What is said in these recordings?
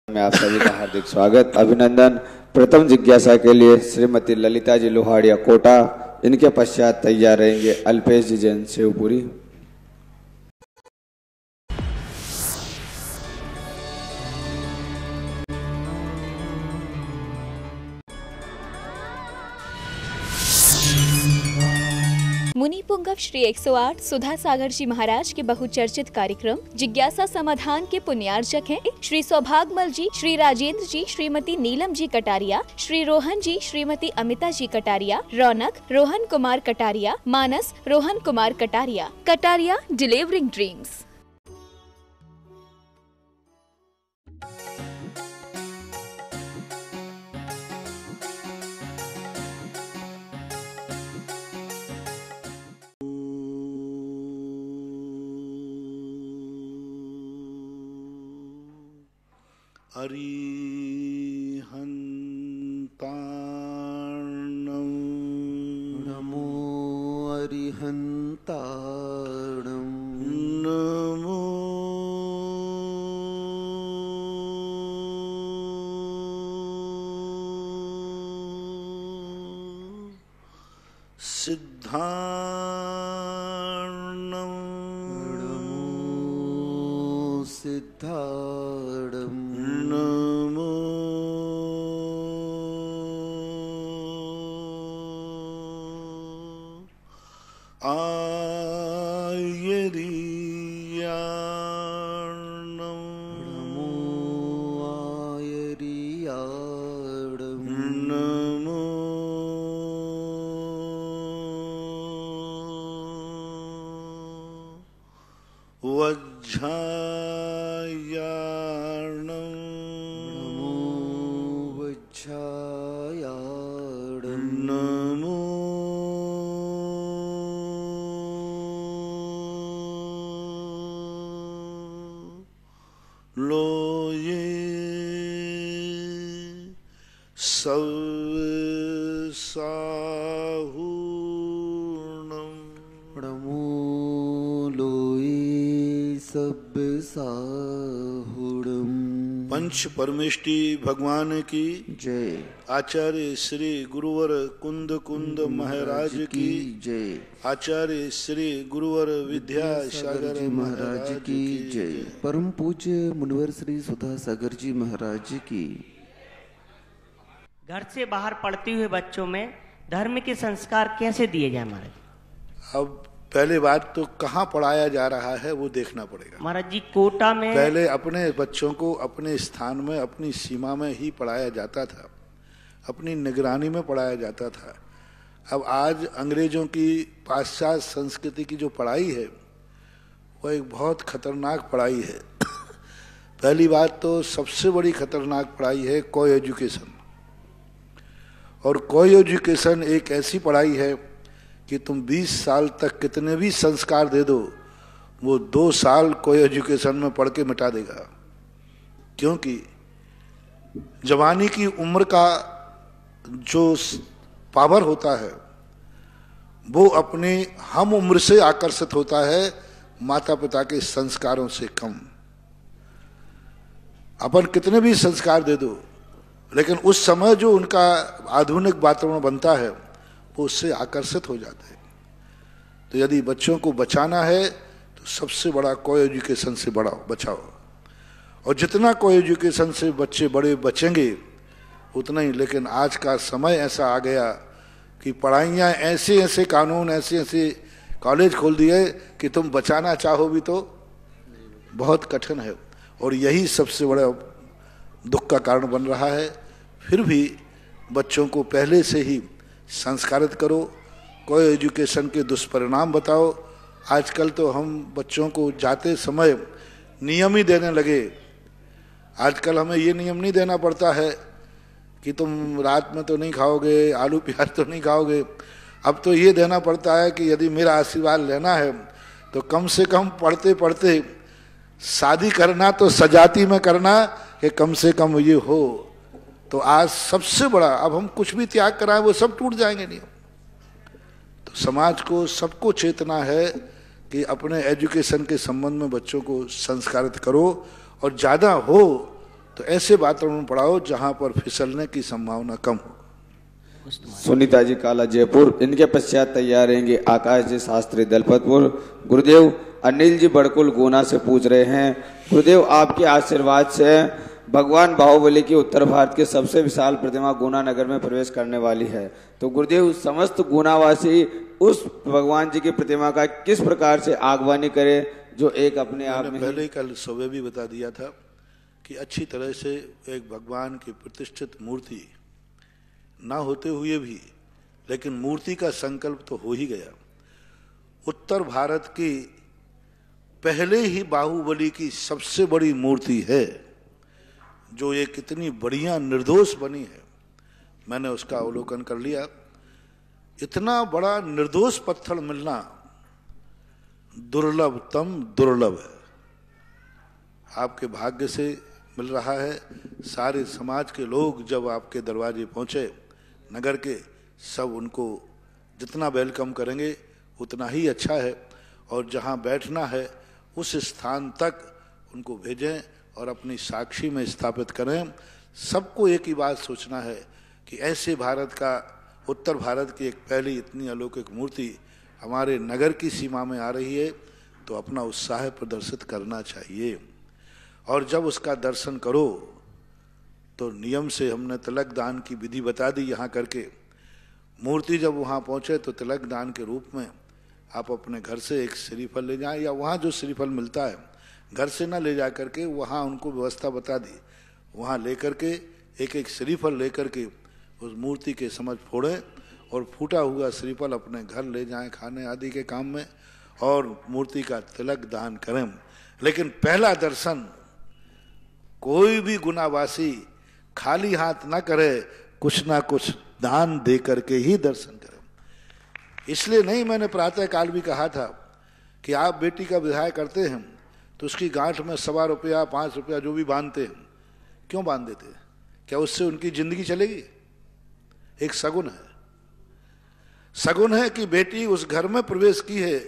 में आप सभी का हार्दिक स्वागत अभिनंदन। प्रथम जिज्ञासा के लिए श्रीमती ललिता जी लोहाड़िया कोटा, इनके पश्चात तैयार रहेंगे अल्पेश जी जैन शिवपुरी। मुनि पुंगव श्री 108 सुधा सागर जी महाराज के बहुचर्चित कार्यक्रम जिज्ञासा समाधान के पुण्यार्चक हैं श्री सौभागमल जी, श्री राजेंद्र जी, श्रीमती नीलम जी कटारिया, श्री रोहन जी, श्रीमती अमिता जी कटारिया, रौनक रोहन कुमार कटारिया, मानस रोहन कुमार कटारिया। Kataria delivering dreams. अरिहन्ताणं नमो अरिहन्ताणं नमो सिद्धार्णं नमो सिद्धार्णं नमो आयर्याणं नमो आयर्याणं नमो वज्झायाणं नमो वज्झायाणं नमो लोये सव्साहूर्णं नमो लोये सब्साहुणं। पंच परमेष्टि भगवान की जय। आचार्य श्री गुरुवर कुंद कुंद महाराज की जय। आचार्य श्री गुरुवर विद्यासागर जी महाराज की जय। परम पूज्य मुनिवर श्री सुधा सागर जी महाराज की। घर से बाहर पढ़ते हुए बच्चों में धर्म के संस्कार कैसे दिए जाए महाराज? अब पहले बात तो कहाँ पढ़ाया जा रहा है वो देखना पड़ेगा महाराज जी। कोटा में पहले अपने बच्चों को अपने स्थान में अपनी सीमा में ही पढ़ाया जाता था, अपनी निगरानी में पढ़ाया जाता था। अब आज अंग्रेजों की पाश्चात्य संस्कृति की जो पढ़ाई है वो एक बहुत खतरनाक पढ़ाई है। पहली बात तो सबसे बड़ी खतरनाक पढ़ाई है को एजुकेशन। और को एजुकेशन एक ऐसी पढ़ाई है कि तुम 20 साल तक कितने भी संस्कार दे दो, वो 2 साल को एजुकेशन में पढ़ के मिटा देगा। क्योंकि जवानी की उम्र का जो पावर होता है वो अपने हम उम्र से आकर्षित होता है, माता पिता के संस्कारों से कम। अपन कितने भी संस्कार दे दो, लेकिन उस समय जो उनका आधुनिक वातावरण बनता है वो उससे आकर्षित हो जाते हैं। तो यदि बच्चों को बचाना है तो सबसे बड़ा को एजुकेशन से बचाओ। और जितना को एजुकेशन से बच्चे बड़े बचेंगे उतना ही। लेकिन आज का समय ऐसा आ गया कि पढ़ाइयाँ ऐसे ऐसे कानून, ऐसे ऐसे कॉलेज खोल दिए कि तुम बचाना चाहो भी तो बहुत कठिन है। और यही सबसे बड़ा दुख का कारण बन रहा है। फिर भी बच्चों को पहले से ही संस्कारित करो, को एजुकेशन के दुष्परिणाम बताओ। आजकल तो हम बच्चों को जाते समय नियम ही देने लगे। आजकल हमें ये नियम नहीं देना पड़ता है कि तुम रात में तो नहीं खाओगे, आलू प्याज तो नहीं खाओगे। अब तो ये देना पड़ता है कि यदि मेरा आशीर्वाद लेना है तो कम से कम पढ़ते पढ़ते शादी करना तो सजाती में करना, कि कम से कम ये हो। तो आज सबसे बड़ा, अब हम कुछ भी त्याग कराएं वो सब टूट जाएंगे नियम। तो समाज को सबको चेतना है कि अपने एजुकेशन के संबंध में बच्चों को संस्कारित करो। और ज़्यादा हो तो ऐसे वातावरण पढ़ाओ जहां पर फिसलने की संभावना कम हो। सुनीता जी काला जयपुर, इनके पश्चात तैयार रहेंगे आकाश जी शास्त्री दलपतपुर। गुरुदेव अनिल जी बड़कुल गुना से पूछ रहे हैं, गुरुदेव आपके आशीर्वाद से भगवान बाहुबली की उत्तर भारत की सबसे विशाल प्रतिमा गुना नगर में प्रवेश करने वाली है, तो गुरुदेव समस्त गुनावासी उस भगवान जी की प्रतिमा का किस प्रकार से आगवानी करे जो एक अपने आप में पहले ही कल सुबह भी बता दिया था कि अच्छी तरह से एक भगवान की प्रतिष्ठित मूर्ति ना होते हुए भी, लेकिन मूर्ति का संकल्प तो हो ही गया। उत्तर भारत की पहले ही बाहुबली की सबसे बड़ी मूर्ति है, जो एक इतनी बढ़िया निर्दोष बनी है। मैंने उसका अवलोकन कर लिया। इतना बड़ा निर्दोष पत्थर मिलना दुर्लभतम दुर्लभ है। आपके भाग्य से मिल रहा है। सारे समाज के लोग जब आपके दरवाजे पहुंचे नगर के, सब उनको जितना वेलकम करेंगे उतना ही अच्छा है। और जहां बैठना है उस स्थान तक उनको भेजें और अपनी साक्षी में स्थापित करें। सबको एक ही बात सोचना है कि ऐसे भारत का, उत्तर भारत की एक पहली इतनी अलौकिक मूर्ति हमारे नगर की सीमा में आ रही है, तो अपना उत्साह प्रदर्शित करना चाहिए। और जब उसका दर्शन करो तो नियम से हमने तिलक दान की विधि बता दी यहाँ करके। मूर्ति जब वहाँ पहुँचे तो तिलक दान के रूप में आप अपने घर से एक श्रीफल ले जाएं, या वहाँ जो श्रीफल मिलता है घर से ना ले जा करके वहाँ उनको व्यवस्था बता दी, वहाँ ले करके एक एक श्रीफल ले करके उस मूर्ति के समझ फोड़ें और फूटा हुआ श्रीफल अपने घर ले जाएं खाने आदि के काम में, और मूर्ति का तिलक दान करें। लेकिन पहला दर्शन कोई भी गुनावासी खाली हाथ ना करे, कुछ ना कुछ दान दे करके ही दर्शन करें। इसलिए नहीं, मैंने प्रातः काल भी कहा था कि आप बेटी का विवाह करते हैं तो उसकी गांठ में 1.25 रुपया 5 रुपया जो भी बांधते हैं, क्यों बांध देते? क्या उससे उनकी जिंदगी चलेगी? एक सगुन है। सगुन है कि बेटी उस घर में प्रवेश की है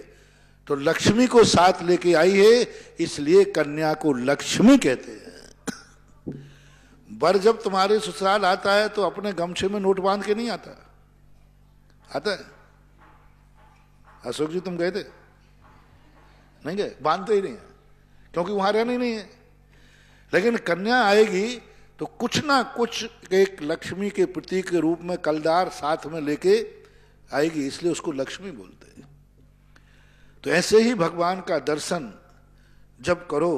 तो लक्ष्मी को साथ लेके आई है, इसलिए कन्या को लक्ष्मी कहते हैं। वर जब तुम्हारे ससुराल आता है तो अपने गमछे में नोट बांध के नहीं आता, आता है? अशोक जी तुम गए थे? नहीं गए? बांधते ही नहीं है, क्योंकि वहां रहना ही नहीं है। लेकिन कन्या आएगी तो कुछ ना कुछ एक लक्ष्मी के प्रतीक के रूप में कलदार साथ में लेके आएगी, इसलिए उसको लक्ष्मी बोलते हैं। तो ऐसे ही भगवान का दर्शन जब करो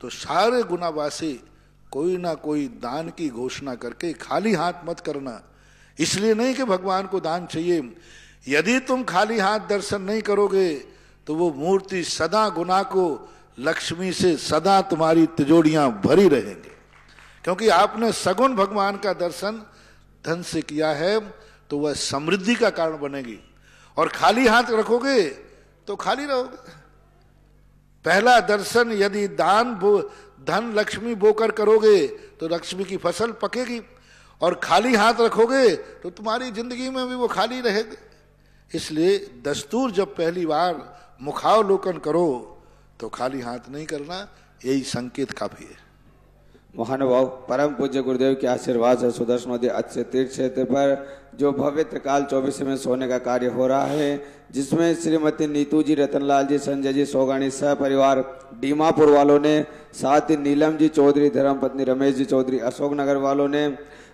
तो सारे गुनावासी कोई ना कोई दान की घोषणा करके, खाली हाथ मत करना। इसलिए नहीं कि भगवान को दान चाहिए, यदि तुम खाली हाथ दर्शन नहीं करोगे तो वो मूर्ति सदा गुना को लक्ष्मी से सदा तुम्हारी तिजोरियां भरी रहेंगी। क्योंकि आपने सगुन भगवान का दर्शन धन से किया है तो वह समृद्धि का कारण बनेगी, और खाली हाथ रखोगे तो खाली रहोगे। पहला दर्शन यदि दान धन लक्ष्मी बोकर करोगे तो लक्ष्मी की फसल पकेगी, और खाली हाथ रखोगे तो तुम्हारी जिंदगी में भी वो खाली रहेगी। इसलिए दस्तूर जब पहली बार मुखावलोकन करो तो खाली हाथ नहीं करना, यही संकेत काफी है। महानुभाव परम पूज्य गुरुदेव के आशीर्वाद से सुदर्शन नदी अच्छे तीर्थ क्षेत्र पर जो भव्य त्रिकाल 24 में सोने का कार्य हो रहा है, जिसमें श्रीमती नीतू जी, रतनलाल जी, संजय जी सोगानी सह परिवार डीमापुर वालों ने, साथ ही नीलम जी चौधरी, धर्मपत्नी रमेश जी चौधरी अशोकनगर वालों ने,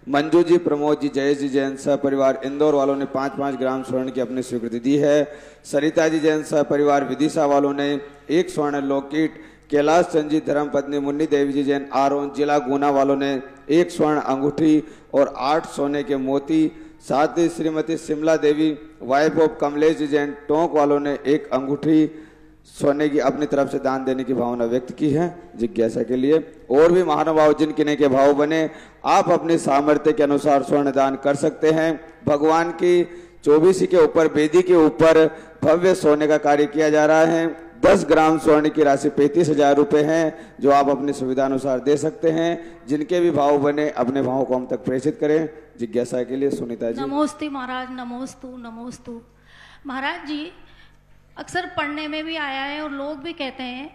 मंजू जी, प्रमोद जी, जयेश जी जैन सह परिवार इंदौर वालों ने 5-5 ग्राम स्वर्ण की अपनी स्वीकृति दी है। सरिता जी जैन सह परिवार विदिशा वालों ने 1 स्वर्ण लॉकेट, कैलाश चंद जी, धर्मपत्नी मुन्नी देवी जी जैन आरोन जिला गुना वालों ने 1 स्वर्ण अंगूठी और 8 सोने के मोती, साथ ही श्रीमती शिमला देवी वाइफ ऑफ कमलेश जी जैन टोंक वालों ने 1 अंगूठी सोने की अपनी तरफ से दान देने की भावना व्यक्त की है जिज्ञासा के लिए। और भी महानुभाव जिनके के भाव बने, आप अपने सामर्थ्य के अनुसार स्वर्ण दान कर सकते हैं। भगवान की 24 के ऊपर वेदी के ऊपर भव्य सोने का कार्य किया जा रहा है। 10 ग्राम स्वर्ण की राशि 35,000 रुपए है, जो आप अपनी सुविधा अनुसार दे सकते हैं। जिनके भी भाव बने अपने भाव को हम तक प्रेषित करें जिज्ञासा के लिए। सुनीता जी। नमोस्तु महाराज, नमोस्तु नमोस्तु। महाराज जी, अक्सर पढ़ने में भी आया है और लोग भी कहते हैं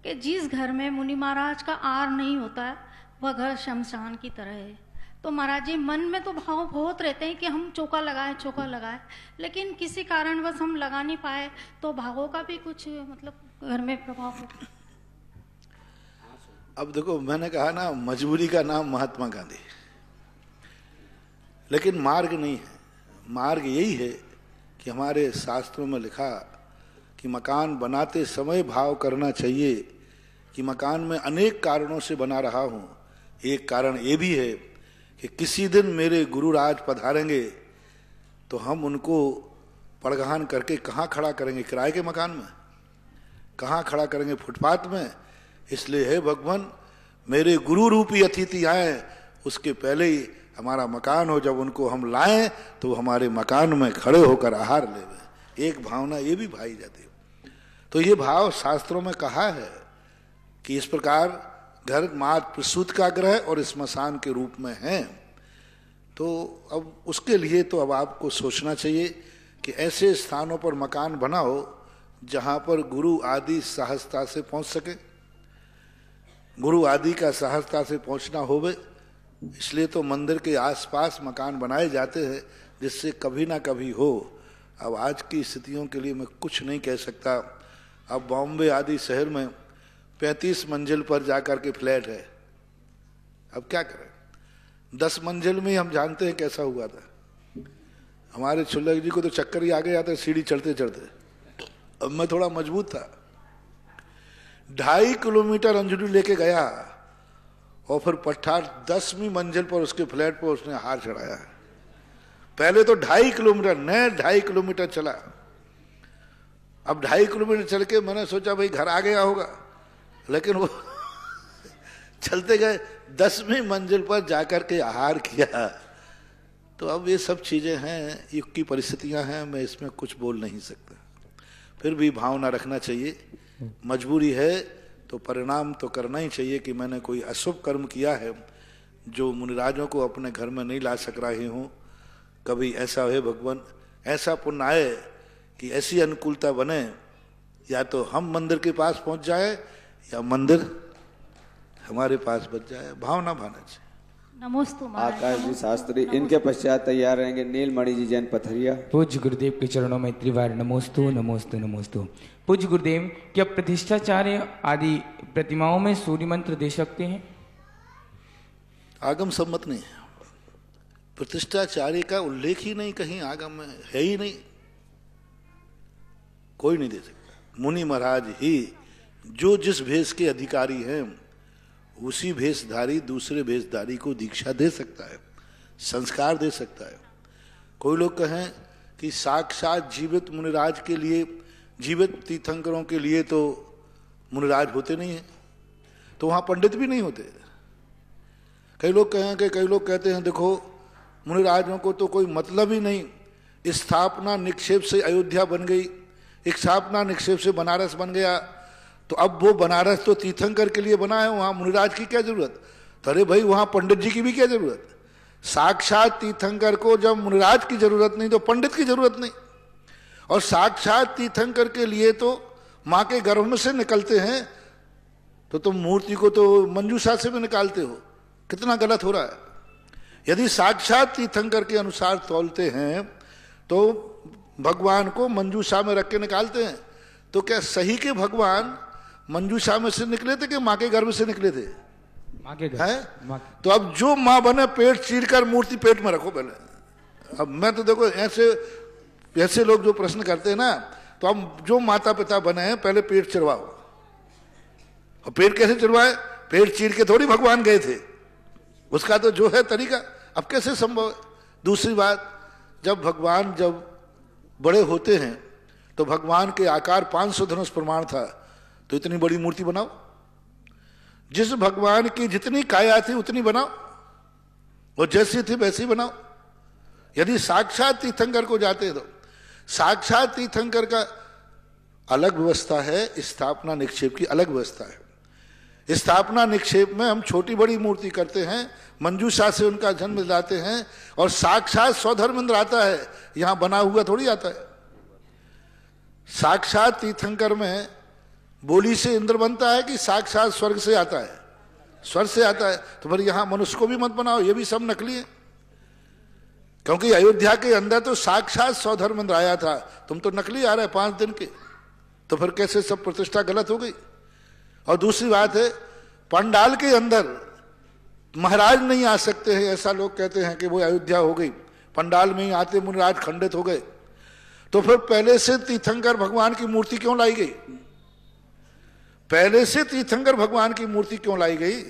कि जिस घर में मुनि महाराज का आर नहीं होता है वह घर शमशान की तरह है। तो महाराज जी मन में तो भाव बहुत रहते हैं कि हम चौका लगाए, लेकिन किसी कारणवश हम लगा नहीं पाए, तो भावों का भी कुछ मतलब घर में प्रभाव होता है। अब देखो, मैंने कहा ना, मजबूरी का नाम महात्मा गांधी, लेकिन मार्ग नहीं है। मार्ग यही है कि हमारे शास्त्रों में लिखा कि मकान बनाते समय भाव करना चाहिए कि मकान में अनेक कारणों से बना रहा हूं। एक कारण ये भी है कि किसी दिन मेरे गुरुराज पधारेंगे तो हम उनको पड़गहान करके कहाँ खड़ा करेंगे? किराए के मकान में? कहाँ खड़ा करेंगे? फुटपाथ में। इसलिए है भगवान, मेरे गुरु रूपी अतिथि आए, उसके पहले ही हमारा मकान हो, जब उनको हम लाएं तो वो हमारे मकान में खड़े होकर आहार लेवे। एक भावना ये भी भाई जाती है। तो ये भाव शास्त्रों में कहा है कि इस प्रकार घर मात प्रसूत का ग्रह और स्मशान के रूप में है। तो अब उसके लिए तो अब आपको सोचना चाहिए कि ऐसे स्थानों पर मकान बनाओ जहां पर गुरु आदि सहजता से पहुंच सके। गुरु आदि का सहजता से पहुंचना होवे, इसलिए तो मंदिर के आसपास मकान बनाए जाते हैं जिससे कभी ना कभी हो। अब आज की स्थितियों के लिए मैं कुछ नहीं कह सकता। अब बॉम्बे आदि शहर में 35 मंजिल पर जाकर के फ्लैट है। अब क्या करें? 10 मंजिल में हम जानते हैं कैसा हुआ था। हमारे छुल्लक जी को तो चक्कर ही आ गया था सीढ़ी चढ़ते चढ़ते। अब मैं थोड़ा मजबूत था, 2.5 किलोमीटर अंजलि लेके गया और फिर पठार 10वीं मंजिल पर उसके फ्लैट पर उसने हार चढ़ाया। पहले तो 2.5 किलोमीटर, न 2.5 किलोमीटर चला। अब 2.5 किलोमीटर चल के मैंने सोचा भाई घर आ गया होगा, लेकिन वो चलते गए 10वीं मंजिल पर जाकर के आहार किया। तो अब ये सब चीजें हैं, युग की परिस्थितियां हैं, मैं इसमें कुछ बोल नहीं सकता। फिर भी भावना रखना चाहिए, मजबूरी है तो परिणाम तो करना ही चाहिए कि मैंने कोई अशुभ कर्म किया है जो मुनिराजों को अपने घर में नहीं ला सक रहे हूं। कभी ऐसा है भगवान, ऐसा पुण्य आए कि ऐसी अनुकूलता बने, या तो हम मंदिर के पास पहुंच जाए या मंदिर हमारे पास बच जाए। भावना भाना चाहिए। नमोस्तु महाराज। आकाश जी शास्त्री, इनके पश्चात तैयार रहेंगे नीलमणि जी जैन पथरिया। पूज्य गुरुदेव के चरणों में त्रिवार नमोस्तु नमोस्तु नमोस्तु। पूज्य गुरुदेव, क्या प्रतिष्ठाचार्य आदि प्रतिमाओं में सूर्य मंत्र दे सकते हैं? आगम सम्मत नहीं है। प्रतिष्ठाचार्य का उल्लेख ही नहीं कहीं आगम में, है ही नहीं, कोई नहीं दे सकता। मुनि महाराज ही जो जिस भेष के अधिकारी हैं उसी भेषधारी दूसरे भेषधारी को दीक्षा दे सकता है, संस्कार दे सकता है। कोई लोग कहें कि साक्षात जीवित मुनिराज के लिए, जीवित तीर्थंकरों के लिए तो मुनिराज होते नहीं हैं, तो वहां पंडित भी नहीं होते। कई लोग कहें कि कई लोग कहते हैं देखो मुनिराजों को तो कोई मतलब ही नहीं, स्थापना निक्षेप से अयोध्या बन गई, स्थापना निक्षेप से बनारस बन गया, तो अब वो बनारस तो तीर्थंकर के लिए बना है, वहां मुनिराज की क्या जरूरत? तो अरे भाई वहां पंडित जी की भी क्या जरूरत? साक्षात तीर्थंकर को जब मुनिराज की जरूरत नहीं तो पंडित की जरूरत नहीं। और साक्षात तीर्थंकर के लिए तो मां के गर्भ में से निकलते हैं, तो तुम मूर्ति को तो मंजूषा से भी निकालते हो, कितना गलत हो रहा है। यदि साक्षात तीर्थंकर के अनुसार तौलते हैं तो भगवान को मंजूषा में रख के निकालते हैं, तो क्या सही के भगवान मंजूषा में से निकले थे कि मां के गर्भ से निकले थे? माँ के हैं? तो अब जो मां बने पेट चीर कर मूर्ति पेट में रखो पहले। अब मैं तो देखो ऐसे लोग जो प्रश्न करते हैं ना, तो अब जो माता पिता बने हैं पहले पेट चिरवाओ। और पेट कैसे चिरवाए? पेट चीर के थोड़ी भगवान गए थे, उसका तो जो है तरीका। अब कैसे संभव है? दूसरी बात, जब भगवान जब बड़े होते हैं तो भगवान के आकार 500 धनुष प्रमाण था, तो इतनी बड़ी मूर्ति बनाओ। जिस भगवान की जितनी काया थी उतनी बनाओ, और जैसी थी वैसी बनाओ। यदि साक्षात तीर्थंकर को जाते तो साक्षात तीर्थंकर का अलग व्यवस्था है, स्थापना निक्षेप की अलग व्यवस्था है। स्थापना निक्षेप में हम छोटी बड़ी मूर्ति करते हैं, मंजूषा से उनका जन्म दिलाते हैं, और साक्षात स्वधर्मेंद्र आता है, यहां बना हुआ थोड़ी आता है। साक्षात तीर्थंकर में बोली से इंद्र बनता है कि साक्षात स्वर्ग से आता है? स्वर से आता है। तो फिर यहां मनुष्य को भी मत बनाओ, ये भी सब नकली है। क्योंकि अयोध्या के अंदर तो साक्षात सौधर्मेंद्र आया था, तुम तो नकली आ रहे 5 दिन के, तो फिर कैसे सब प्रतिष्ठा गलत हो गई। और दूसरी बात है, पंडाल के अंदर महाराज नहीं आ सकते हैं, ऐसा लोग कहते हैं कि वो अयोध्या हो गई, पंडाल में ही आते मुनिराज खंडित हो गए। तो फिर पहले से तीर्थंकर भगवान की मूर्ति क्यों लाई गई? पहले से तीर्थंकर भगवान की मूर्ति क्यों लाई गई?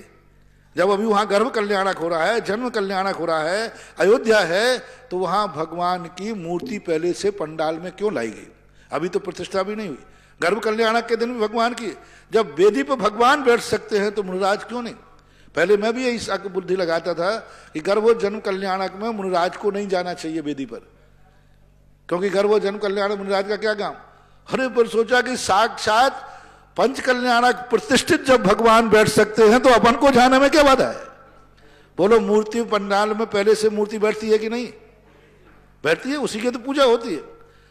जब अभी वहां गर्भ कल्याणक हो रहा है, जन्म कल्याणक हो रहा है, अयोध्या है, तो वहां भगवान की मूर्ति पहले से पंडाल में क्यों लाई गई? अभी तो प्रतिष्ठा भी नहीं हुई। गर्भ कल्याणक के दिन भी भगवान की, जब वेदी पर भगवान बैठ सकते हैं तो मुनिराज क्यों नहीं? पहले मैं भी यही बुद्धि लगाता था कि गर्भ जन्म कल्याणक में मुनिराज को नहीं जाना चाहिए वेदी पर, क्योंकि गर्भ जन्म कल्याणक मुनिराज का क्या काम। अरे पर सोचा कि साक्षात पंच कल्याणक प्रतिष्ठित जब भगवान बैठ सकते हैं तो अपन को जाने में क्या बाधा है? बोलो, मूर्ति पंडाल में पहले से मूर्ति बैठती है कि नहीं बैठती है? उसी की तो पूजा होती है।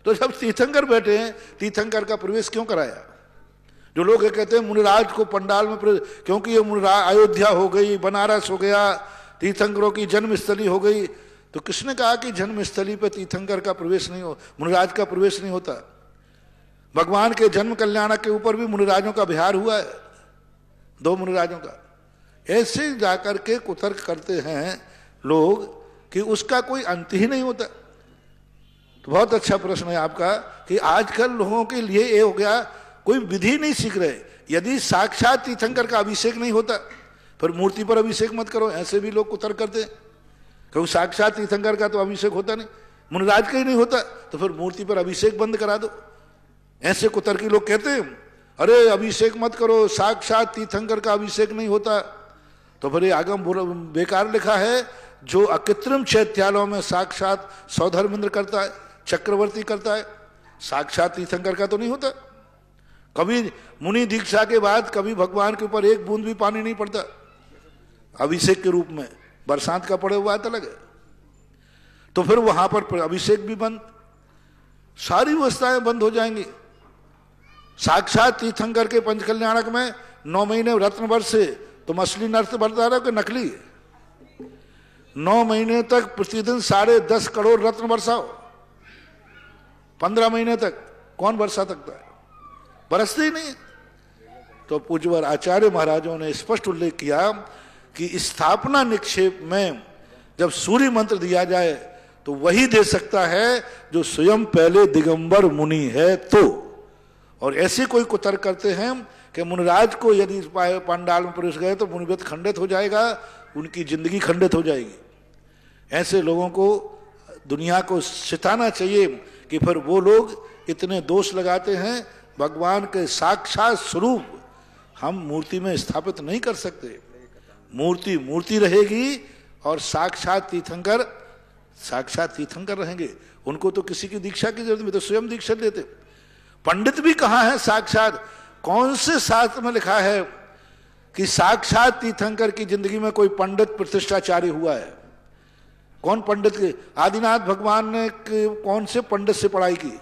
तो जब तीर्थंकर बैठे हैं, तीर्थंकर का प्रवेश क्यों कराया? जो लोग ये कहते हैं मुनिराज को पंडाल में क्योंकि ये मुनिराज अयोध्या हो गई, बनारस हो गया, तीर्थंकरों की जन्मस्थली हो गई, तो किसने कहा कि जन्मस्थली पर तीर्थंकर का प्रवेश नहीं हो, मुनिराज का प्रवेश नहीं होता? भगवान के जन्म कल्याणक के ऊपर भी मुनिराजों का विहार हुआ है, 2 मुनिराजों का। ऐसे जाकर के कुतर्क करते हैं लोग कि उसका कोई अंत ही नहीं होता। तो बहुत अच्छा प्रश्न है आपका कि आजकल लोगों के लिए ये हो गया, कोई विधि नहीं सीख रहे। यदि साक्षात तीर्थंकर का अभिषेक नहीं होता फिर मूर्ति पर अभिषेक मत करो, ऐसे भी लोग कुतर्क करते हैं। क्योंकि साक्षात तीर्थंकर का तो अभिषेक होता नहीं, मुनिराज का ही नहीं होता, तो फिर मूर्ति पर अभिषेक बंद करा दो। ऐसे कुतर्की लोग कहते हैं अरे अभिषेक मत करो, साक्षात तीर्थंकर का अभिषेक नहीं होता। तो फिर ये आगम बेकार लिखा है, जो अकृत्रिम चैत्यालयों में साक्षात सौधर्मेंद्र करता है, चक्रवर्ती करता है, साक्षात तीर्थंकर का तो नहीं होता। कभी मुनि दीक्षा के बाद कभी भगवान के ऊपर एक बूंद भी पानी नहीं पड़ता अभिषेक के रूप में, बरसात का पड़े हुआ अलग है। तो फिर वहां पर अभिषेक भी बंद, सारी व्यवस्थाएं बंद हो जाएंगी। साक्षात तीर्थंकर के पंचकल्याणक में 9 महीने रत्न वर्षे, तुम असली नर्त बरता रहे हो कि नकली? 9 महीने तक प्रतिदिन 10.5 करोड़ रत्न बरसाओ, 15 महीने तक कौन बरसा सकता है? बरसते ही नहीं। तो पूज्यवर आचार्य महाराजों ने स्पष्ट उल्लेख किया कि स्थापना निक्षेप में जब सूर्य मंत्र दिया जाए तो वही दे सकता है जो स्वयं पहले दिगंबर मुनि है। तो और ऐसे कोई कुतर्क करते हैं कि मुनिराज को यदि पंडाल में प्रवेश गए तो मुनिव्रत खंडित हो जाएगा, उनकी जिंदगी खंडित हो जाएगी। ऐसे लोगों को दुनिया को सिखाना चाहिए कि फिर वो लोग इतने दोष लगाते हैं, भगवान के साक्षात स्वरूप हम मूर्ति में स्थापित नहीं कर सकते। मूर्ति मूर्ति रहेगी और साक्षात तीर्थंकर रहेंगे। उनको तो किसी की दीक्षा की जरूरत नहीं, तो स्वयं दीक्षा लेते। पंडित भी कहाँ है साक्षात? कौन से शास्त्र में लिखा है कि साक्षात तीर्थंकर की जिंदगी में कोई पंडित प्रतिष्ठाचार्य हुआ है? कौन पंडित के? आदिनाथ भगवान ने कौन से पंडित से पढ़ाई की?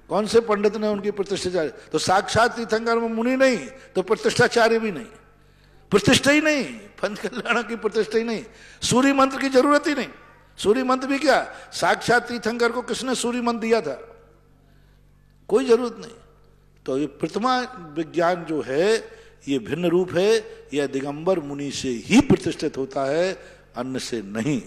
कौन से पंडित ने उनकी प्रतिष्ठाचार्य? तो साक्षात तीर्थंकर में मुनि नहीं तो प्रतिष्ठाचार्य भी नहीं, प्रतिष्ठा ही नहीं, पंचकल्याण की प्रतिष्ठा ही नहीं, सूर्य मंत्र की जरूरत ही नहीं। सूर्य मंत्र भी क्या, साक्षात तीर्थंकर को किसने सूर्य मंत्र दिया था? कोई जरूरत नहीं। तो ये प्रतिमा विज्ञान जो है ये भिन्न रूप है, यह दिगंबर मुनि से ही प्रतिष्ठित होता है, अन्य से नहीं।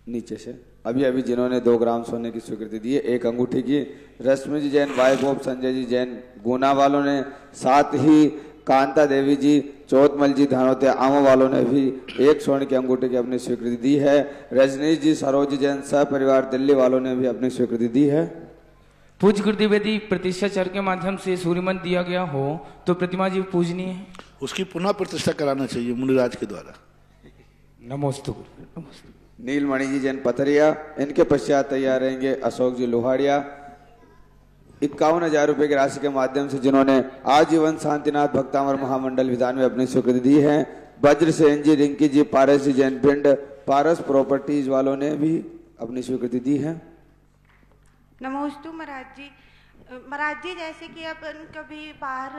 नीचे से अभी अभी जिन्होंने 2 ग्राम सोने की स्वीकृति दी है, 1 अंगूठी की, रश्मि जी जैन, वायगोप संजय जी जैन गुना वालों ने, साथ ही कांता देवी जी, चौथमल जी धानोते आमा वालों ने भी 1 स्वर्ण की अंगूठी की अपनी स्वीकृति दी है। रजनीश जी सरोज जैन सह परिवार दिल्ली वालों ने भी अपनी स्वीकृति दी है। पूज्य गुरुदेव, यदि प्रतिष्ठाचार के माध्यम से सूर्य मंत्र दिया गया हो तो प्रतिमा जी पूजनीय है, उसकी पुनः प्रतिष्ठा कराना चाहिए मुनिराज के द्वारा। नमोस्तु। नीलमणि जी जैन पथरिया, इनके पश्चात तैयार रहेंगे अशोक जी लोहाड़िया। 51,000 रुपए की राशि के माध्यम से जिन्होंने आजीवन शांतिनाथ भक्तामर महामंडल विधान में अपनी स्वीकृति दी है। वज्र सेन जी, रिंकी जी, पारस जी जैन पिंड, पारस प्रॉपर्टीज वालों ने भी अपनी स्वीकृति दी है। नमोस्तु महाराज जी। महाराज जी, जैसे कि अपन कभी बाहर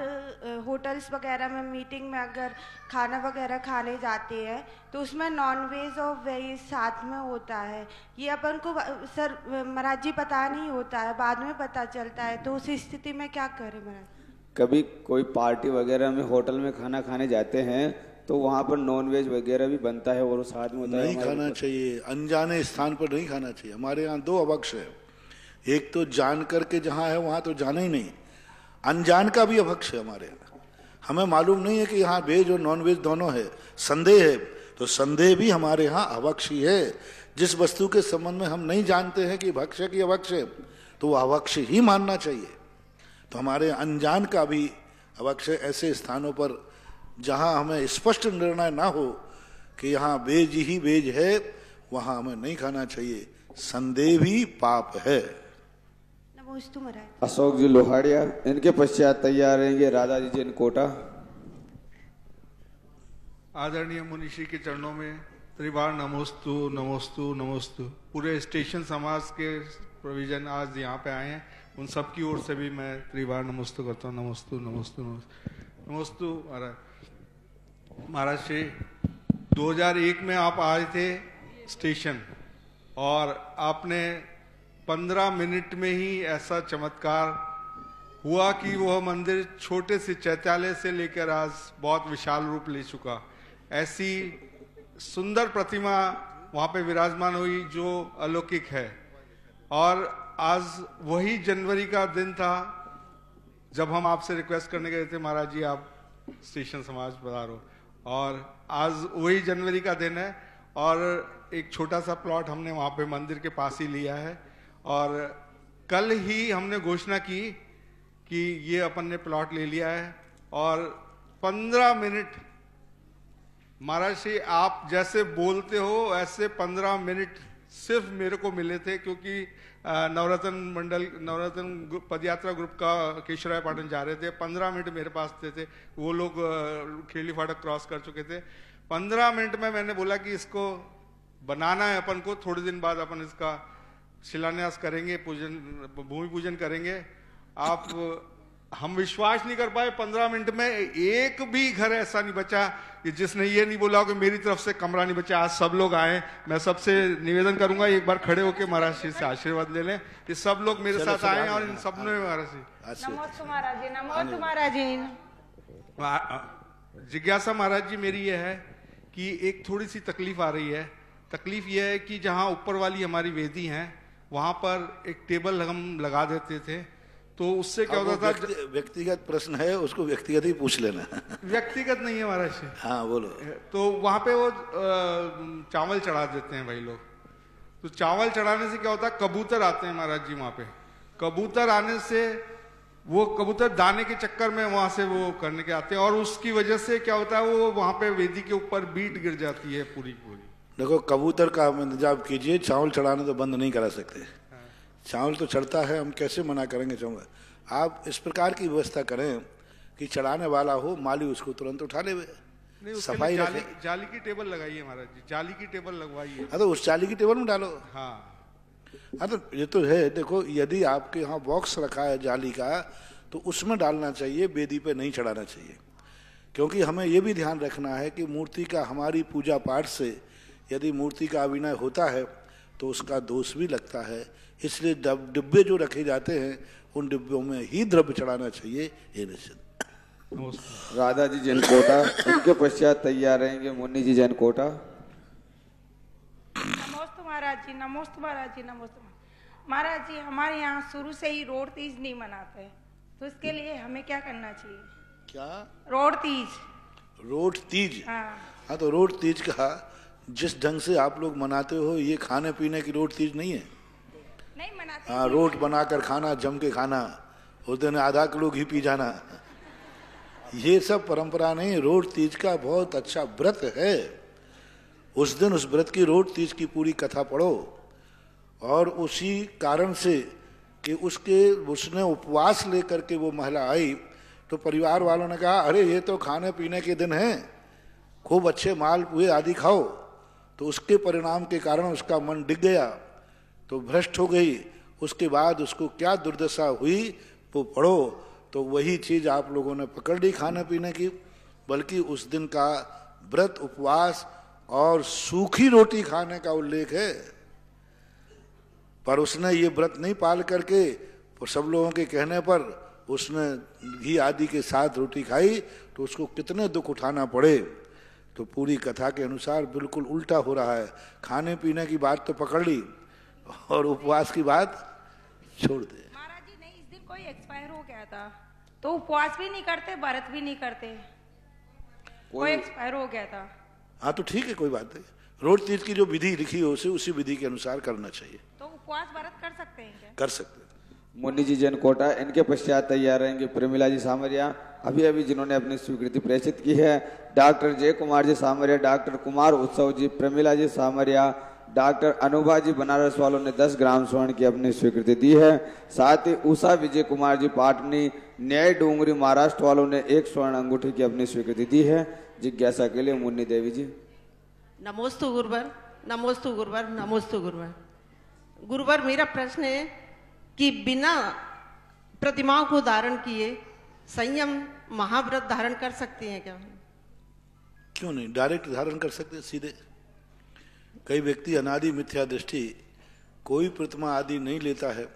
होटल्स वगैरह में मीटिंग में अगर खाना वगैरह खाने जाते हैं तो उसमें नॉन वेज और वेज साथ में होता है। ये अपन को सर महाराज जी पता नहीं होता है, बाद में पता चलता है, तो उस स्थिति में क्या करें महाराज? कभी कोई पार्टी वगैरह में होटल में खाना खाने जाते हैं तो वहाँ पर नॉन वेज वगैरह भी बनता है और वो साथ में होता है। नहीं खाना चाहिए, अनजाने स्थान पर नहीं खाना चाहिए। हमारे यहाँ दो अभक्ष है, एक तो जान करके जहाँ है वहाँ तो जाना ही नहीं, अनजान का भी अभक्ष है हमारे यहाँ। हमें मालूम नहीं है कि यहाँ वेज और नॉन वेज दोनों है, संदेह है, तो संदेह भी हमारे यहाँ अभक्ष ही है। जिस वस्तु के संबंध में हम नहीं जानते हैं कि भक्ष है कि अभक्ष है, तो वो अभक्ष ही मानना चाहिए। तो हमारे अनजान का भी अभक्ष है। ऐसे स्थानों पर जहाँ हमें स्पष्ट निर्णय ना हो कि यहाँ वेज ही वेज है, वहाँ हमें नहीं खाना चाहिए। संदेह भी पाप है। अशोक जी लोहाड़िया, इनके पश्चात तैयार रहेंगे राधा जी जैन कोटा। आदरणीय मुनिषी के चरणों में त्रिवार नमोस्तु नमोस्तु नमोस्तु। पूरे स्टेशन समाज के प्रोविजन आज यहाँ पे आए हैं, उन सब की ओर से भी मैं त्रिवार नमोस्तु करता हूँ। नमोस्तु नमोस्तु नमोस्तु नमोस्तु। महाराज श्री 2001 में आप आए थे स्टेशन और आपने 15 मिनट में ही ऐसा चमत्कार हुआ कि वह मंदिर छोटे से चैत्यालय से लेकर आज बहुत विशाल रूप ले चुका। ऐसी सुंदर प्रतिमा वहां पे विराजमान हुई जो अलौकिक है। और आज वही जनवरी का दिन था जब हम आपसे रिक्वेस्ट करने गए थे, महाराज जी आप स्टेशन समाज पधारो, और आज वही जनवरी का दिन है। और एक छोटा सा प्लॉट हमने वहां पे मंदिर के पास ही लिया है और कल ही हमने घोषणा की कि ये अपन ने प्लॉट ले लिया है। और 15 मिनट महाराज श्री आप जैसे बोलते हो ऐसे 15 मिनट सिर्फ मेरे को मिले थे, क्योंकि नवरत्न पदयात्रा ग्रुप का केशवराय पाटन जा रहे थे। 15 मिनट मेरे पास थे वो लोग खेली फाटक क्रॉस कर चुके थे। 15 मिनट में मैंने बोला कि इसको बनाना है अपन को, थोड़े दिन बाद अपन इसका शिलान्यास करेंगे, पूजन भूमि पूजन करेंगे। आप हम विश्वास नहीं कर पाए 15 मिनट में एक भी घर ऐसा नहीं बचा कि जिसने ये नहीं बोला कि मेरी तरफ से कमरा नहीं बचा। आज सब लोग आए, मैं सबसे निवेदन करूंगा एक बार खड़े होकर महाराज श्री से आशीर्वाद ले लें कि सब लोग मेरे साथ आए और इन सब ने महाराज श्री नमोस्तु महाराज जी, नमोस्तु महाराज जी। जिज्ञासा महाराज जी मेरी यह है कि एक थोड़ी सी तकलीफ आ रही है। तकलीफ यह है कि जहाँ ऊपर वाली हमारी वेदी है वहां पर एक टेबल हम लगा देते थे, तो उससे क्या होता था। व्यक्तिगत प्रश्न है, उसको व्यक्तिगत ही पूछ लेना। व्यक्तिगत नहीं है महाराज जी। हाँ बोलो। तो वहां पे वो चावल चढ़ा देते हैं भाई लोग। तो चावल चढ़ाने से क्या होता है, कबूतर आते हैं महाराज जी वहां पे। कबूतर आने से वो कबूतर दाने के चक्कर में वहां से वो करने के आते हैं और उसकी वजह से क्या होता है वो वहां पे वेदी के ऊपर बीट गिर जाती है पूरी पूरी। देखो कबूतर का इंतजाम कीजिए, चावल चढ़ाने तो बंद नहीं करा सकते। चावल तो चढ़ता है, हम कैसे मना करेंगे चावल। आप इस प्रकार की व्यवस्था करें कि चढ़ाने वाला हो, माली उसको तुरंत उठा ले, सफाई जाली की टेबल लगाइए महाराज जी, जाली की टेबल लगवाइए। हाँ तो उस जाली की टेबल में डालो। हाँ तो ये तो है। देखो यदि आपके यहाँ बॉक्स रखा है जाली का तो उसमें डालना चाहिए, वेदी पे नहीं चढ़ाना चाहिए। क्योंकि हमें ये भी ध्यान रखना है कि मूर्ति का हमारी पूजा पाठ से यदि मूर्ति का अभिनय होता है तो उसका दोष भी लगता है। इसलिए डिब्बे जो रखे जाते हैं उन डिब्बों में ही द्रव्य चढ़ाना चाहिए, ये निश्चित। राधा जी जैन कोटा, उनके पश्चात तैयार रहेंगे मुन्नी जी जैन कोटा। नमोस्तु महाराज जी, नमोस्तु महाराज जी, नमोस्तु महाराज जी। हमारे यहाँ शुरू से ही रोड तीज नहीं मनाते, तो इसके लिए हमें क्या करना चाहिए? क्या? रोड तीज। रोड तीज? हाँ तो रोड तीज का जिस ढंग से आप लोग मनाते हो ये खाने पीने की रोड तीज नहीं है। नहीं मनाते। हाँ, रोड बनाकर खाना, जम के खाना, उस दिन आधा किलो घी पी जाना, ये सब परंपरा नहीं। रोड तीज का बहुत अच्छा व्रत है। उस दिन उस व्रत की रोड तीज की पूरी कथा पढ़ो। और उसी कारण से कि उसने उपवास लेकर के वो महिला आई तो परिवार वालों ने कहा अरे ये तो खाने पीने के दिन है, खूब अच्छे माल पुए आदि खाओ। तो उसके परिणाम के कारण उसका मन डिग गया, तो भ्रष्ट हो गई। उसके बाद उसको क्या दुर्दशा हुई वो पढ़ो तो वही चीज आप लोगों ने पकड़ ली खाने पीने की, बल्कि उस दिन का व्रत उपवास और सूखी रोटी खाने का उल्लेख है। पर उसने ये व्रत नहीं पाल करके और सब लोगों के कहने पर उसने घी आदि के साथ रोटी खाई, तो उसको कितने दुख उठाना पड़े। तो पूरी कथा के अनुसार बिल्कुल उल्टा हो रहा है। खाने पीने की बात तो पकड़ ली और उपवास की बात छोड़ दे। महाराज जी नहीं, इस दिन कोई एक्सपायर हो गया था तो उपवास भी नहीं करते, व्रत भी नहीं करते, कोई एक्सपायर हो गया था। हाँ तो ठीक है, कोई बात नहीं। रोज तीज की जो विधि लिखी हो उसी विधि के अनुसार करना चाहिए। तो उपवास व्रत कर सकते हैं क्या? कर सकते हैं। मुन्नी जी जैन कोटा, इनके पश्चात तैयार रहेंगे प्रेमिला जी सामरिया, अभी अभी जिन्होंने अपनी स्वीकृति प्रेषित की है। डॉक्टर जय कुमार जी सामरिया, डॉक्टर कुमार उत्सव जी, प्रेमिला जी सामरिया, डॉक्टर अनुभा जी बनारस वालों ने 10 ग्राम स्वर्ण की अपनी स्वीकृति दी है। साथ ही उषा विजय कुमार जी पाटनी, न्याय डूंगरी महाराष्ट्र वालों ने 1 स्वर्ण अंगूठी की अपनी स्वीकृति दी है। जिज्ञासा के लिए मुन्नी देवी जी। नमोस्तु गुरुवर, नमोस्तु गुरुवर, नमोस्तु गुरुवर। गुरुवर, मेरा प्रश्न है कि बिना प्रतिमाओं को धारण किए संयम महाव्रत धारण कर सकते हैं क्या? क्यों नहीं, डायरेक्ट धारण कर सकते हैं सीधे। कई व्यक्ति अनादि मिथ्या दृष्टि कोई प्रतिमा आदि नहीं लेता है,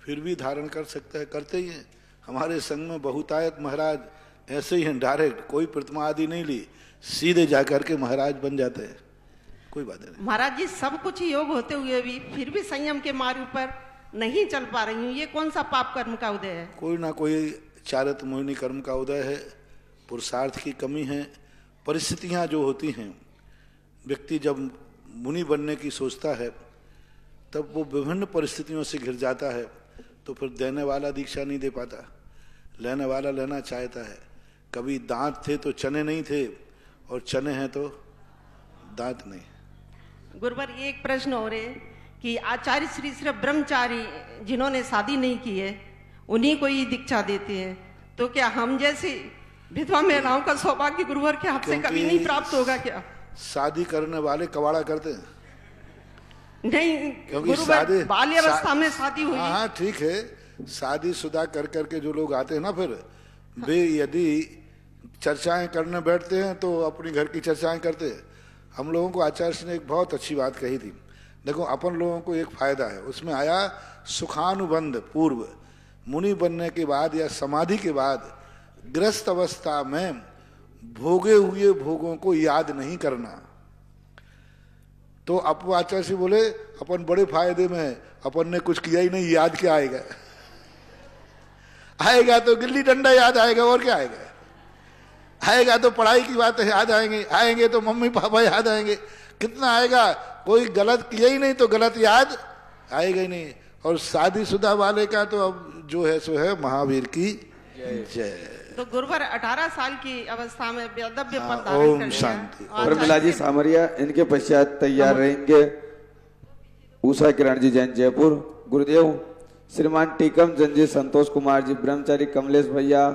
फिर भी धारण कर सकता है, करते ही हैं। हमारे संघ में बहुतायत महाराज ऐसे ही हैं, डायरेक्ट कोई प्रतिमा आदि नहीं ली, सीधे जाकर के महाराज बन जाते हैं, कोई बात नहीं। महाराज जी, सब कुछ योग होते हुए भी फिर भी संयम के मार्ग पर नहीं चल पा रही हूँ, ये कौन सा पाप कर्म का उदय है? कोई ना कोई चारित मोहिनी कर्म का उदय है, पुरुषार्थ की कमी है, परिस्थितियां जो होती हैं। व्यक्ति जब मुनि बनने की सोचता है तब वो विभिन्न परिस्थितियों से घिर जाता है, तो फिर देने वाला दीक्षा नहीं दे पाता, लेने वाला लेना चाहता है। कभी दांत थे तो चने नहीं थे, और चने हैं तो दांत नहीं। गुरुवर, ये एक प्रश्न हो रहे कि आचार्य श्री सिर्फ ब्रह्मचारी जिन्होंने शादी नहीं की है उन्हीं को ही दीक्षा देते हैं, तो क्या हम जैसे विधवा महिलाओं का सौभाग्य गुरुवर के हाथ से कभी नहीं प्राप्त होगा क्या? शादी करने वाले कवाड़ा करते हैं नहीं, क्योंकि शादी बाल्यावस्था में शादी हुई। हाँ ठीक है, शादी शुदा कर करके जो लोग आते हैं ना, फिर वे यदि चर्चाएं करने बैठते हैं तो अपनी घर की चर्चाएं करते हैं। हम लोगों को आचार्य ने एक बहुत अच्छी बात कही थी। देखो, अपन लोगों को एक फायदा है, उसमें आया सुखानुबंध। पूर्व मुनि बनने के बाद या समाधि के बाद गृहस्थ अवस्था में भोगे हुए भोगों को याद नहीं करना। तो अब आचार्य से बोले अपन बड़े फायदे में है, अपन ने कुछ किया ही नहीं, याद क्या आएगा? आएगा तो गिल्ली डंडा याद आएगा, और क्या आएगा? आएगा तो पढ़ाई की बातें याद आएंगे तो मम्मी पापा याद आएंगे। कितना आएगा? कोई गलत किया ही नहीं तो गलत याद आएगा ही नहीं। और शादीशुदा वाले का तो अब जो है सो है, महावीर की जय। तो गुरुवर 18 साल की अवस्था में वेदव्य पद धारण ओम कर लिया। शांति। प्रमिला जी सामरिया, इनके पश्चात तैयार रहेंगे उषा किरण जी जैन जयपुर। गुरुदेव, श्रीमान टीकम चंद जी, संतोष कुमार जी ब्रह्मचारी, कमलेश भैया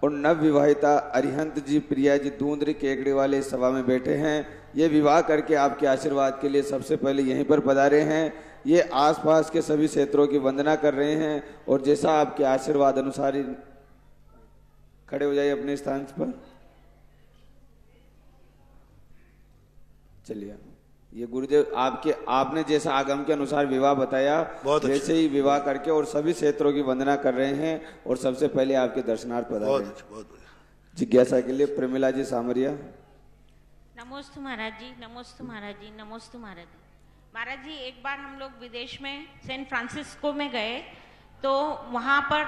और नव विवाहिता अरिहंत जी, प्रिया जी दूंदरी केकड़ी वाले इस सभा में बैठे हैं। ये विवाह करके आपके आशीर्वाद के लिए सबसे पहले यहीं पर पधारे हैं। ये आसपास के सभी क्षेत्रों की वंदना कर रहे हैं, और जैसा आपके आशीर्वाद अनुसार ही खड़े हो जाइए अपने स्थान पर। चलिए, ये गुरुदेव आपने जैसा आगम के अनुसार विवाह बताया, वैसे ही विवाह करके और सभी क्षेत्रों की वंदना कर रहे हैं, और सबसे पहले आपके दर्शनार्थ पधारे हैं। जिज्ञासा के लिए प्रेमिला जी सामरिया। नमोस्तु महाराज जी, नमोस्तु महाराज जी, नमोस्तु महाराज जी। महाराज जी, एक बार हम लोग विदेश में सेंट फ्रांसिस्को में गए, तो वहाँ पर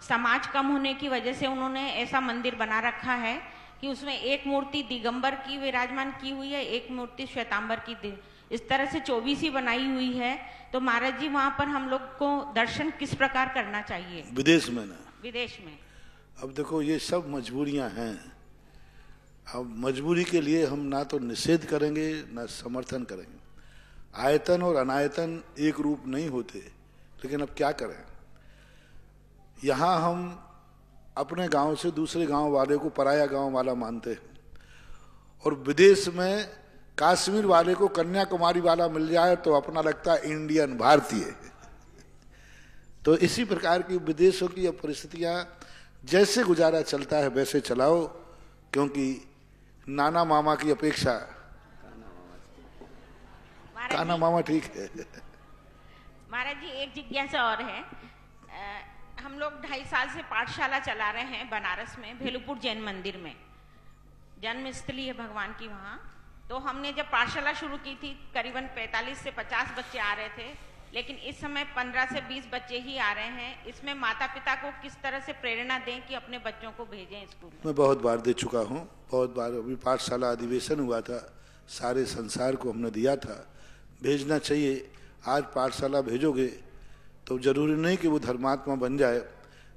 समाज कम होने की वजह से उन्होंने ऐसा मंदिर बना रखा है कि उसमें एक मूर्ति दिगंबर की विराजमान की हुई है, एक मूर्ति श्वेतांबर की, इस तरह से 24 बनाई हुई है। तो महाराज जी, वहाँ पर हम लोग को दर्शन किस प्रकार करना चाहिए? विदेश में ना, विदेश में। अब देखो, ये सब मजबूरियां हैं। अब मजबूरी के लिए हम ना तो निषेध करेंगे ना समर्थन करेंगे। आयतन और अनायतन एक रूप नहीं होते, लेकिन अब क्या करें। यहाँ हम अपने गांव से दूसरे गांव वाले को पराया गांव वाला मानते हैं, और विदेश में कश्मीर वाले को कन्याकुमारी वाला मिल जाए तो अपना लगता है इंडियन, भारतीय। तो इसी प्रकार की विदेशों की अब परिस्थितियां, जैसे गुजारा चलता है वैसे चलाओ, क्योंकि नाना मामा की अपेक्षा काना मामा ठीक है। महाराज जी एक जिज्ञासा और है। हम लोग 2.5 साल से पाठशाला चला रहे हैं बनारस में, भेलुपुर जैन मंदिर में, जन्म स्थली है भगवान की वहाँ। तो हमने जब पाठशाला शुरू की थी करीबन 45 से 50 बच्चे आ रहे थे, लेकिन इस समय 15 से 20 बच्चे ही आ रहे हैं। इसमें माता पिता को किस तरह से प्रेरणा दें कि अपने बच्चों को भेजें स्कूल? मैं बहुत बार दे चुका हूँ, बहुत बार। अभी पाठशाला अधिवेशन हुआ था, सारे संसार को हमने दिया था, भेजना चाहिए। आज पाठशाला भेजोगे तो जरूरी नहीं कि वो धर्मात्मा बन जाए,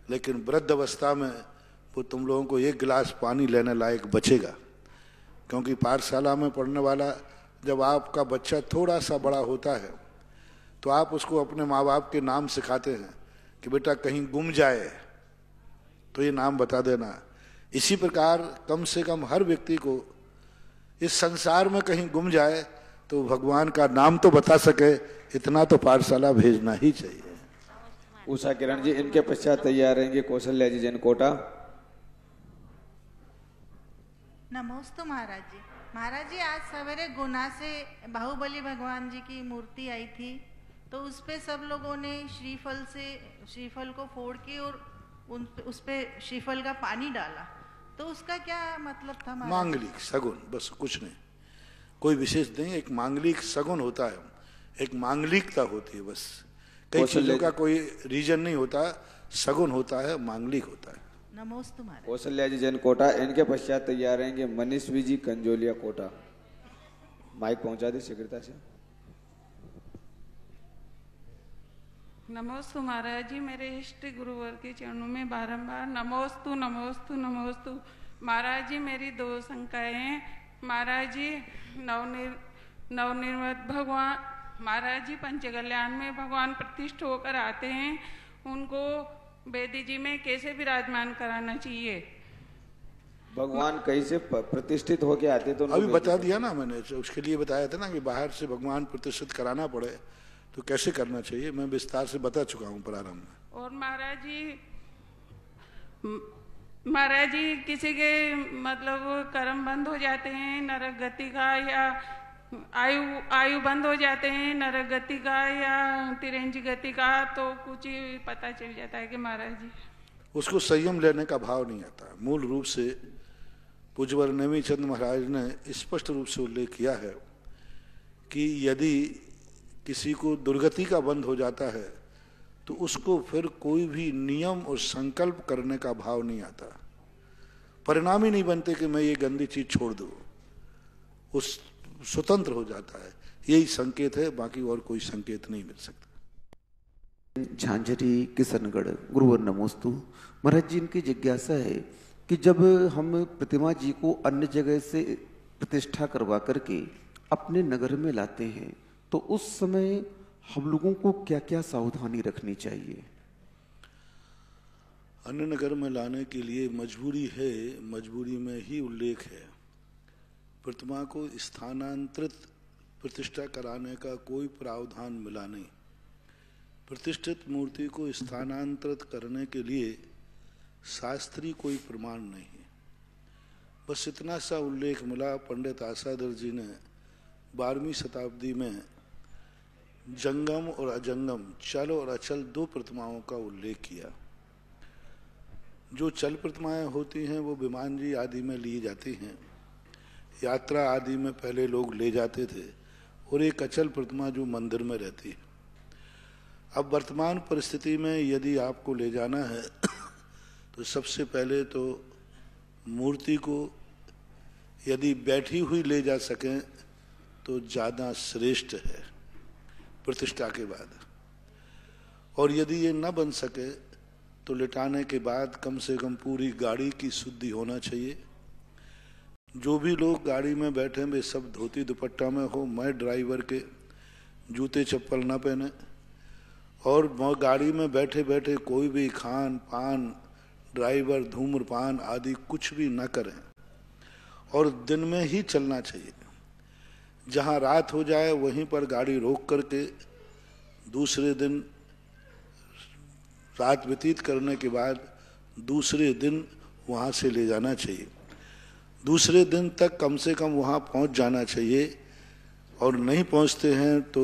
लेकिन वृद्ध अवस्था में वो तुम लोगों को 1 गिलास पानी लेने लायक बचेगा। क्योंकि पाठशाला में पढ़ने वाला, जब आपका बच्चा थोड़ा सा बड़ा होता है तो आप उसको अपने माँ बाप के नाम सिखाते हैं कि बेटा कहीं गुम जाए तो ये नाम बता देना। इसी प्रकार कम से कम हर व्यक्ति को इस संसार में कहीं गुम जाए तो भगवान का नाम तो बता सके, इतना तो पाठशाला भेजना ही चाहिए। उषा किरण जी, इनके पश्चात तैयार रहेंगे कौशल्या जी जैन कोटा। नमोस्तु महाराज जी। महाराज जी आज सवेरे गुना से बाहुबली भगवान जी की मूर्ति आई थी, तो उस पे सब लोगों ने श्रीफल को फोड़ के और उस पे श्रीफल का पानी डाला, तो उसका क्या मतलब था? मांगलिक सगुन, बस कुछ नहीं, कोई विशेष नहीं। एक मांगलिक सगुन होता है, एक मांगलिकता होती है, बस। कई चीजों का कोई रीजन नहीं होता, सगुन होता है, मांगलिक होता है। नमोस्तु महाराज। कौशल्या जी जैन कोटा, इनके पश्चात तैयार रहेंगे मनीषवी जी कंजोलिया कोटा। माइक पहुंचा दे शीघ्रता से। नमोस्तु महाराज जी, मेरे इष्ट गुरुवर के चरणों में बारंबार नमोस्तु नमोस्तु नमोस्तु। महाराज जी मेरी 2 शंकाएं हैं। महाराज जी नवनिर्मित भगवान, महाराज जी पंचकल्याण में भगवान प्रतिष्ठ होकर आते हैं, उनको बेदी जी में कैसे विराजमान कराना चाहिए? भगवान कैसे प्रतिष्ठित होके आते? तो अभी बता दिया ना मैंने, उसके लिए बताया था ना कि बाहर से भगवान प्रतिष्ठित कराना पड़े तो कैसे करना चाहिए, मैं विस्तार से बता चुका हूँ प्रारंभ में। और महाराज जी किसी के मतलब कर्म बंद हो जाते हैं नरक गति का, या आयु बंद हो जाते हैं नरक गति का या तिरंजी गति का, तो कुछ ही पता चल जाता है कि महाराज जी उसको संयम लेने का भाव नहीं आता। मूल रूप से पूज्यवर नेमी चंद महाराज ने स्पष्ट रूप से उल्लेख किया है कि यदि किसी को दुर्गति का बंद हो जाता है तो उसको फिर कोई भी नियम और संकल्प करने का भाव नहीं आता। परिणाम ही नहीं बनते कि मैं ये गंदी चीज छोड़ दूं, उस स्वतंत्र हो जाता है। यही संकेत है, बाकी और कोई संकेत नहीं मिल सकता। झांझरी किशनगढ़, गुरुवर नमोस्तु। महाराज जी इनकी जिज्ञासा है कि जब हम प्रतिमा जी को अन्य जगह से प्रतिष्ठा करवा करके अपने नगर में लाते हैं तो उस समय हम लोगों को क्या क्या सावधानी रखनी चाहिए? अन्य नगर में लाने के लिए मजबूरी है, मजबूरी में ही उल्लेख है। प्रतिमा को स्थानांतरित प्रतिष्ठा कराने का कोई प्रावधान मिला नहीं। प्रतिष्ठित मूर्ति को स्थानांतरित करने के लिए शास्त्रीय कोई प्रमाण नहीं है। बस इतना सा उल्लेख मिला, पंडित आसादर जी ने 12वीं शताब्दी में जंगम और अजंगम, चल और अचल 2 प्रतिमाओं का उल्लेख किया। जो चल प्रतिमाएं होती हैं वो विमान जी आदि में ली जाती हैं, यात्रा आदि में पहले लोग ले जाते थे, और एक अचल प्रतिमा जो मंदिर में रहती है। अब वर्तमान परिस्थिति में यदि आपको ले जाना है तो सबसे पहले तो मूर्ति को यदि बैठी हुई ले जा सकें तो ज़्यादा श्रेष्ठ है प्रतिष्ठा के बाद, और यदि ये न बन सके तो लिटाने के बाद कम से कम पूरी गाड़ी की शुद्धि होना चाहिए। जो भी लोग गाड़ी में बैठे वे सब धोती दुपट्टा में हो, मैं ड्राइवर के जूते चप्पल न पहने, और गाड़ी में बैठे बैठे कोई भी खान पान, ड्राइवर धूम्रपान आदि कुछ भी न करें, और दिन में ही चलना चाहिए। जहाँ रात हो जाए वहीं पर गाड़ी रोक करके दूसरे दिन रात व्यतीत करने के बाद दूसरे दिन वहाँ से ले जाना चाहिए। दूसरे दिन तक कम से कम वहाँ पहुँच जाना चाहिए, और नहीं पहुँचते हैं तो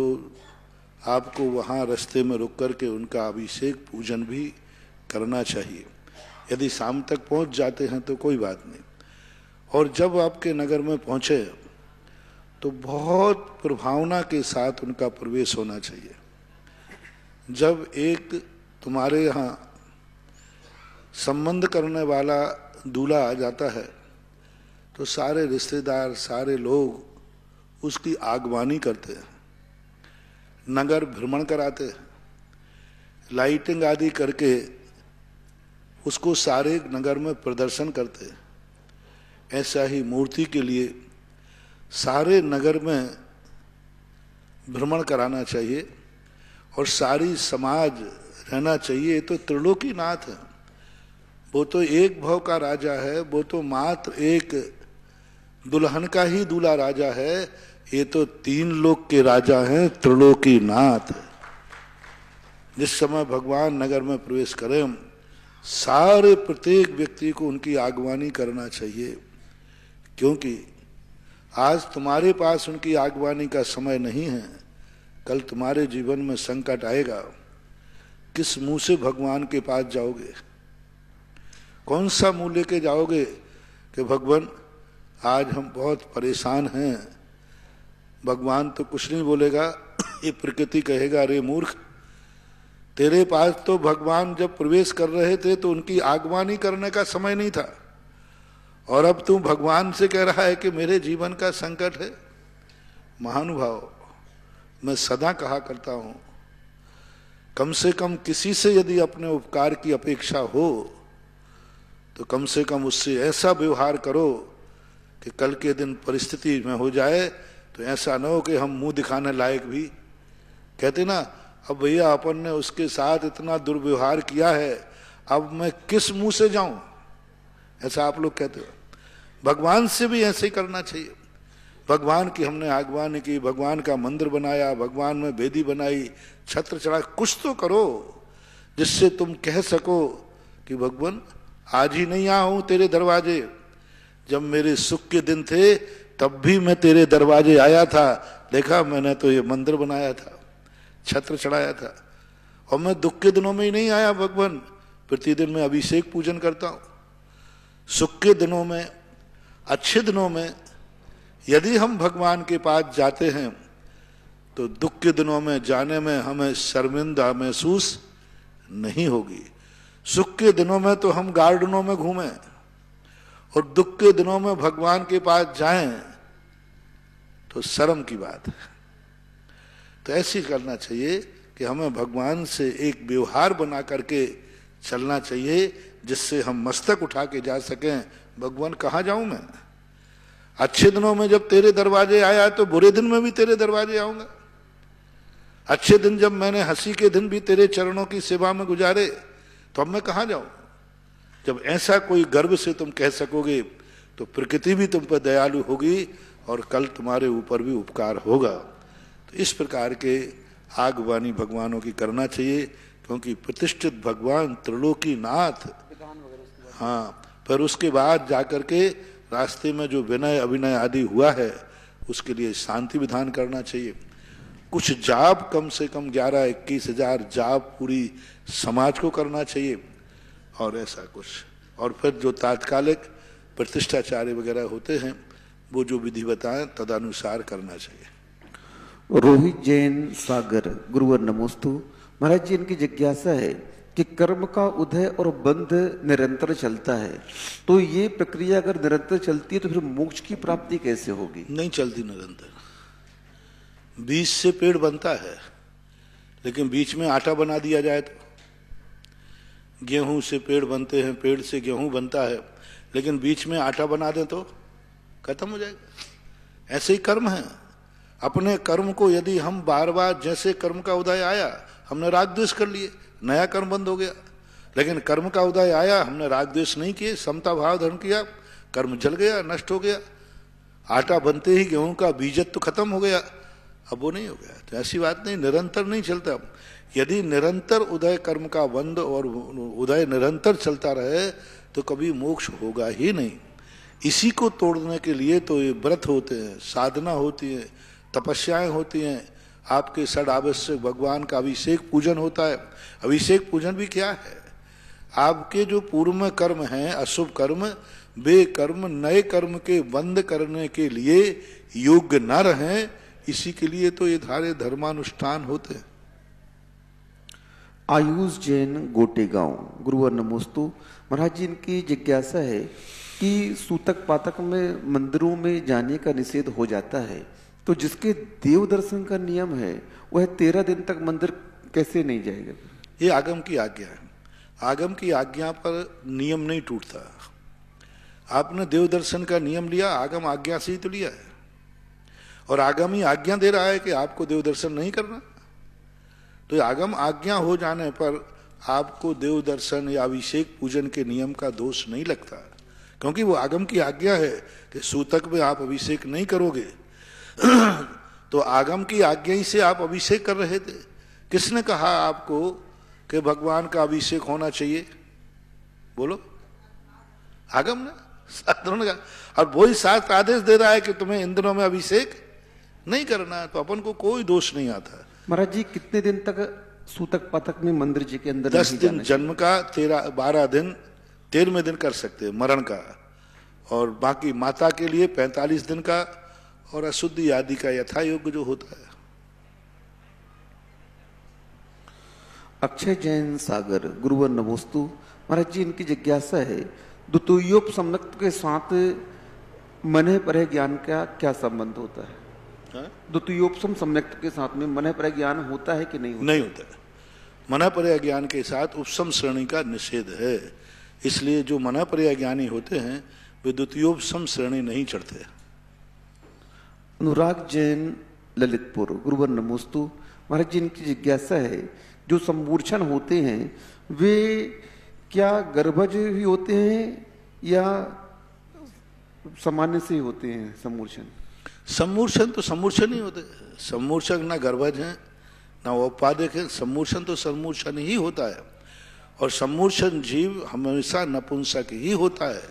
आपको वहाँ रास्ते में रुक कर के उनका अभिषेक पूजन भी करना चाहिए। यदि शाम तक पहुँच जाते हैं तो कोई बात नहीं। और जब आपके नगर में पहुँचे तो बहुत प्रभावना के साथ उनका प्रवेश होना चाहिए। जब एक तुम्हारे यहाँ संबंध करने वाला दूल्हा आ जाता है तो सारे रिश्तेदार, सारे लोग उसकी आगवानी करते हैं, नगर भ्रमण कराते हैं, लाइटिंग आदि करके उसको सारे नगर में प्रदर्शन करते हैं। ऐसा ही मूर्ति के लिए सारे नगर में भ्रमण कराना चाहिए और सारी समाज रहना चाहिए। तो त्रिलोकीनाथ है, वो तो एक भव का राजा है, वो तो मात्र एक दुल्हन का ही दूल्हा राजा है, ये तो 3 लोक के राजा हैं, त्रिलोकीनाथ। जिस समय भगवान नगर में प्रवेश करें, सारे प्रत्येक व्यक्ति को उनकी आगवानी करना चाहिए, क्योंकि आज तुम्हारे पास उनकी आगवानी का समय नहीं है, कल तुम्हारे जीवन में संकट आएगा। किस मुंह से भगवान के पास जाओगे? कौन सा मुंह लेके जाओगे कि भगवान आज हम बहुत परेशान हैं? भगवान तो कुछ नहीं बोलेगा, ये प्रकृति कहेगा अरे मूर्ख, तेरे पास तो भगवान जब प्रवेश कर रहे थे तो उनकी आगवानी करने का समय नहीं था, और अब तू भगवान से कह रहा है कि मेरे जीवन का संकट है। महानुभाव, मैं सदा कहा करता हूं, कम से कम किसी से यदि अपने उपकार की अपेक्षा हो तो कम से कम उससे ऐसा व्यवहार करो कि कल के दिन परिस्थिति में हो जाए तो ऐसा न हो कि हम मुंह दिखाने लायक भी। कहते ना, अब भैया अपन ने उसके साथ इतना दुर्व्यवहार किया है, अब मैं किस मुंह से जाऊं, ऐसा आप लोग कहते हो। भगवान से भी ऐसे ही करना चाहिए। भगवान की हमने आगवानी की, भगवान का मंदिर बनाया, भगवान में वेदी बनाई, छत्र चढ़ा, कुछ तो करो जिससे तुम कह सको कि भगवान आज ही नहीं आया हूं तेरे दरवाजे, जब मेरे सुख के दिन थे तब भी मैं तेरे दरवाजे आया था, देखा मैंने तो ये मंदिर बनाया था, छत्र चढ़ाया था। और मैं दुख के दिनों में ही नहीं आया भगवान, प्रतिदिन मैं अभिषेक पूजन करता हूं। सुख के दिनों में, अच्छे दिनों में यदि हम भगवान के पास जाते हैं तो दुख के दिनों में जाने में हमें शर्मिंदा महसूस नहीं होगी। सुख के दिनों में तो हम गार्डनों में घूमें और दुख के दिनों में भगवान के पास जाएं तो शर्म की बात है। तो ऐसे करना चाहिए कि हमें भगवान से एक व्यवहार बना करके चलना चाहिए जिससे हम मस्तक उठा के जा सकें, भगवान कहाँ जाऊं मैं? अच्छे दिनों में जब तेरे दरवाजे आया तो बुरे दिन में भी तेरे दरवाजे आऊंगा। अच्छे दिन जब मैंने हंसी के दिन भी तेरे चरणों की सेवा में गुजारे तो अब मैं कहाँ जाऊं? जब ऐसा कोई गर्व से तुम कह सकोगे तो प्रकृति भी तुम पर दयालु होगी और कल तुम्हारे ऊपर भी उपकार होगा। तो इस प्रकार के आगवानी भगवानों की करना चाहिए, क्योंकि प्रतिष्ठित भगवान त्रिलोकीनाथ। हाँ, पर उसके बाद जाकर के रास्ते में जो विनय अभिनय आदि हुआ है उसके लिए शांति विधान करना चाहिए। कुछ जाप, कम से कम 11-21 हजार जाप पूरी समाज को करना चाहिए और ऐसा कुछ। और फिर जो तात्कालिक प्रतिष्ठाचार्य वगैरह होते हैं वो जो विधि बताएं तदनुसार करना चाहिए। रोहित जैन सागर, गुरुवर नमोस्तु। महाराज जी, इनकी जिज्ञासा है कि कर्म का उदय और बंध निरंतर चलता है, तो ये प्रक्रिया अगर निरंतर चलती है तो फिर मोक्ष की प्राप्ति कैसे होगी? नहीं चलती निरंतर। बीज से पेड़ बनता है, लेकिन बीच में आटा बना दिया जाए तो। गेहूं से पेड़ बनते हैं, पेड़ से गेहूं बनता है, लेकिन बीच में आटा बना दें तो खत्म हो जाएगा। ऐसे ही कर्म है। अपने कर्म को यदि हम बार बार, जैसे कर्म का उदय आया हमने राग द्वेष कर लिए, नया कर्म बंद हो गया। लेकिन कर्म का उदय आया, हमने राग द्वेष नहीं किए, समता भाव धर्म किया, कर्म जल गया, नष्ट हो गया। आटा बनते ही गेहूं का बीजत्व खत्म हो गया, अब वो नहीं हो गया। तो ऐसी बात नहीं, निरंतर नहीं चलता। यदि निरंतर उदय कर्म का बंध और उदय निरंतर चलता रहे तो कभी मोक्ष होगा ही नहीं। इसी को तोड़ने के लिए तो ये व्रत होते हैं, साधना होती है, तपस्याएं होती हैं, आपके षड आवश्यक भगवान का अभिषेक पूजन होता है। अभिषेक पूजन भी क्या है? आपके जो पूर्व में कर्म हैं, अशुभ कर्म, वे कर्म नए कर्म के बंद करने के लिए योग्य न रहें, इसी के लिए तो ये सारे धर्मानुष्ठान होते हैं। आयुष जैन गोटेगांव, गुरुवर नमोस्तु। महाराज जी, इनकी जिज्ञासा है कि सूतक पातक में मंदिरों में जाने का निषेध हो जाता है, तो जिसके देव दर्शन का नियम है वह 13 दिन तक मंदिर कैसे नहीं जाएगा? ये आगम की आज्ञा है। आगम की आज्ञा पर नियम नहीं टूटता। आपने देव दर्शन का नियम लिया, आगम आज्ञा से ही तो लिया है, और आगम ही आज्ञा दे रहा है कि आपको देव दर्शन नहीं करना। तो आगम आज्ञा हो जाने पर आपको देव दर्शन या अभिषेक पूजन के नियम का दोष नहीं लगता, क्योंकि वो आगम की आज्ञा है कि सूतक में आप अभिषेक नहीं करोगे। तो आगम की आज्ञा ही से आप अभिषेक कर रहे थे। किसने कहा आपको कि भगवान का अभिषेक होना चाहिए? बोलो, आगम ने, शास्त्रों ने कहा। और वही शास्त्र आदेश दे रहा है कि तुम्हें इन दिनों में अभिषेक नहीं करना, तो अपन को कोई दोष नहीं आता। महाराज जी, कितने दिन तक सूतक पातक में मंदिर जी के अंदर? 10 दिन जन्म का, 12 दिन 13वें दिन कर सकते हैं मरण का, और बाकी माता के लिए 45 दिन का, और अशुद्धि आदि का यथा योग्य जो होता है। अक्षय जैन सागर, गुरुवर नमोस्तु। महाराज जी, इनकी जिज्ञासा है, द्वितीयोपसम्यक्त के साथ मन पर ज्ञान का क्या संबंध होता है? द्वितीयोपसम सम्यक्त के साथ में मन पर ज्ञान होता है कि नहीं होता? नहीं होता है। मन पर ज्ञान के साथ उपसम श्रेणी का निषेध है, इसलिए जो मन पर ज्ञानी होते हैं वे द्वितीयोपसम श्रेणी नहीं चढ़ते। अनुराग जैन ललितपुर, गुरुवर नमोस्तु। महाराज जी, इनकी जिज्ञासा है, जो सम्मूर्छन होते हैं वे क्या गर्भज ही होते हैं या सामान्य से होते हैं? सम्मूर्छन सम्मूर्छन तो सम्मूर्छन ही होते हैं। सम्मूर्छक ना गर्भज है ना औपाधिक है, सम्मूर्छन तो सम्मूर्छन ही होता है। और सम्मूर्छन जीव हमेशा नपुंसक ही होता है,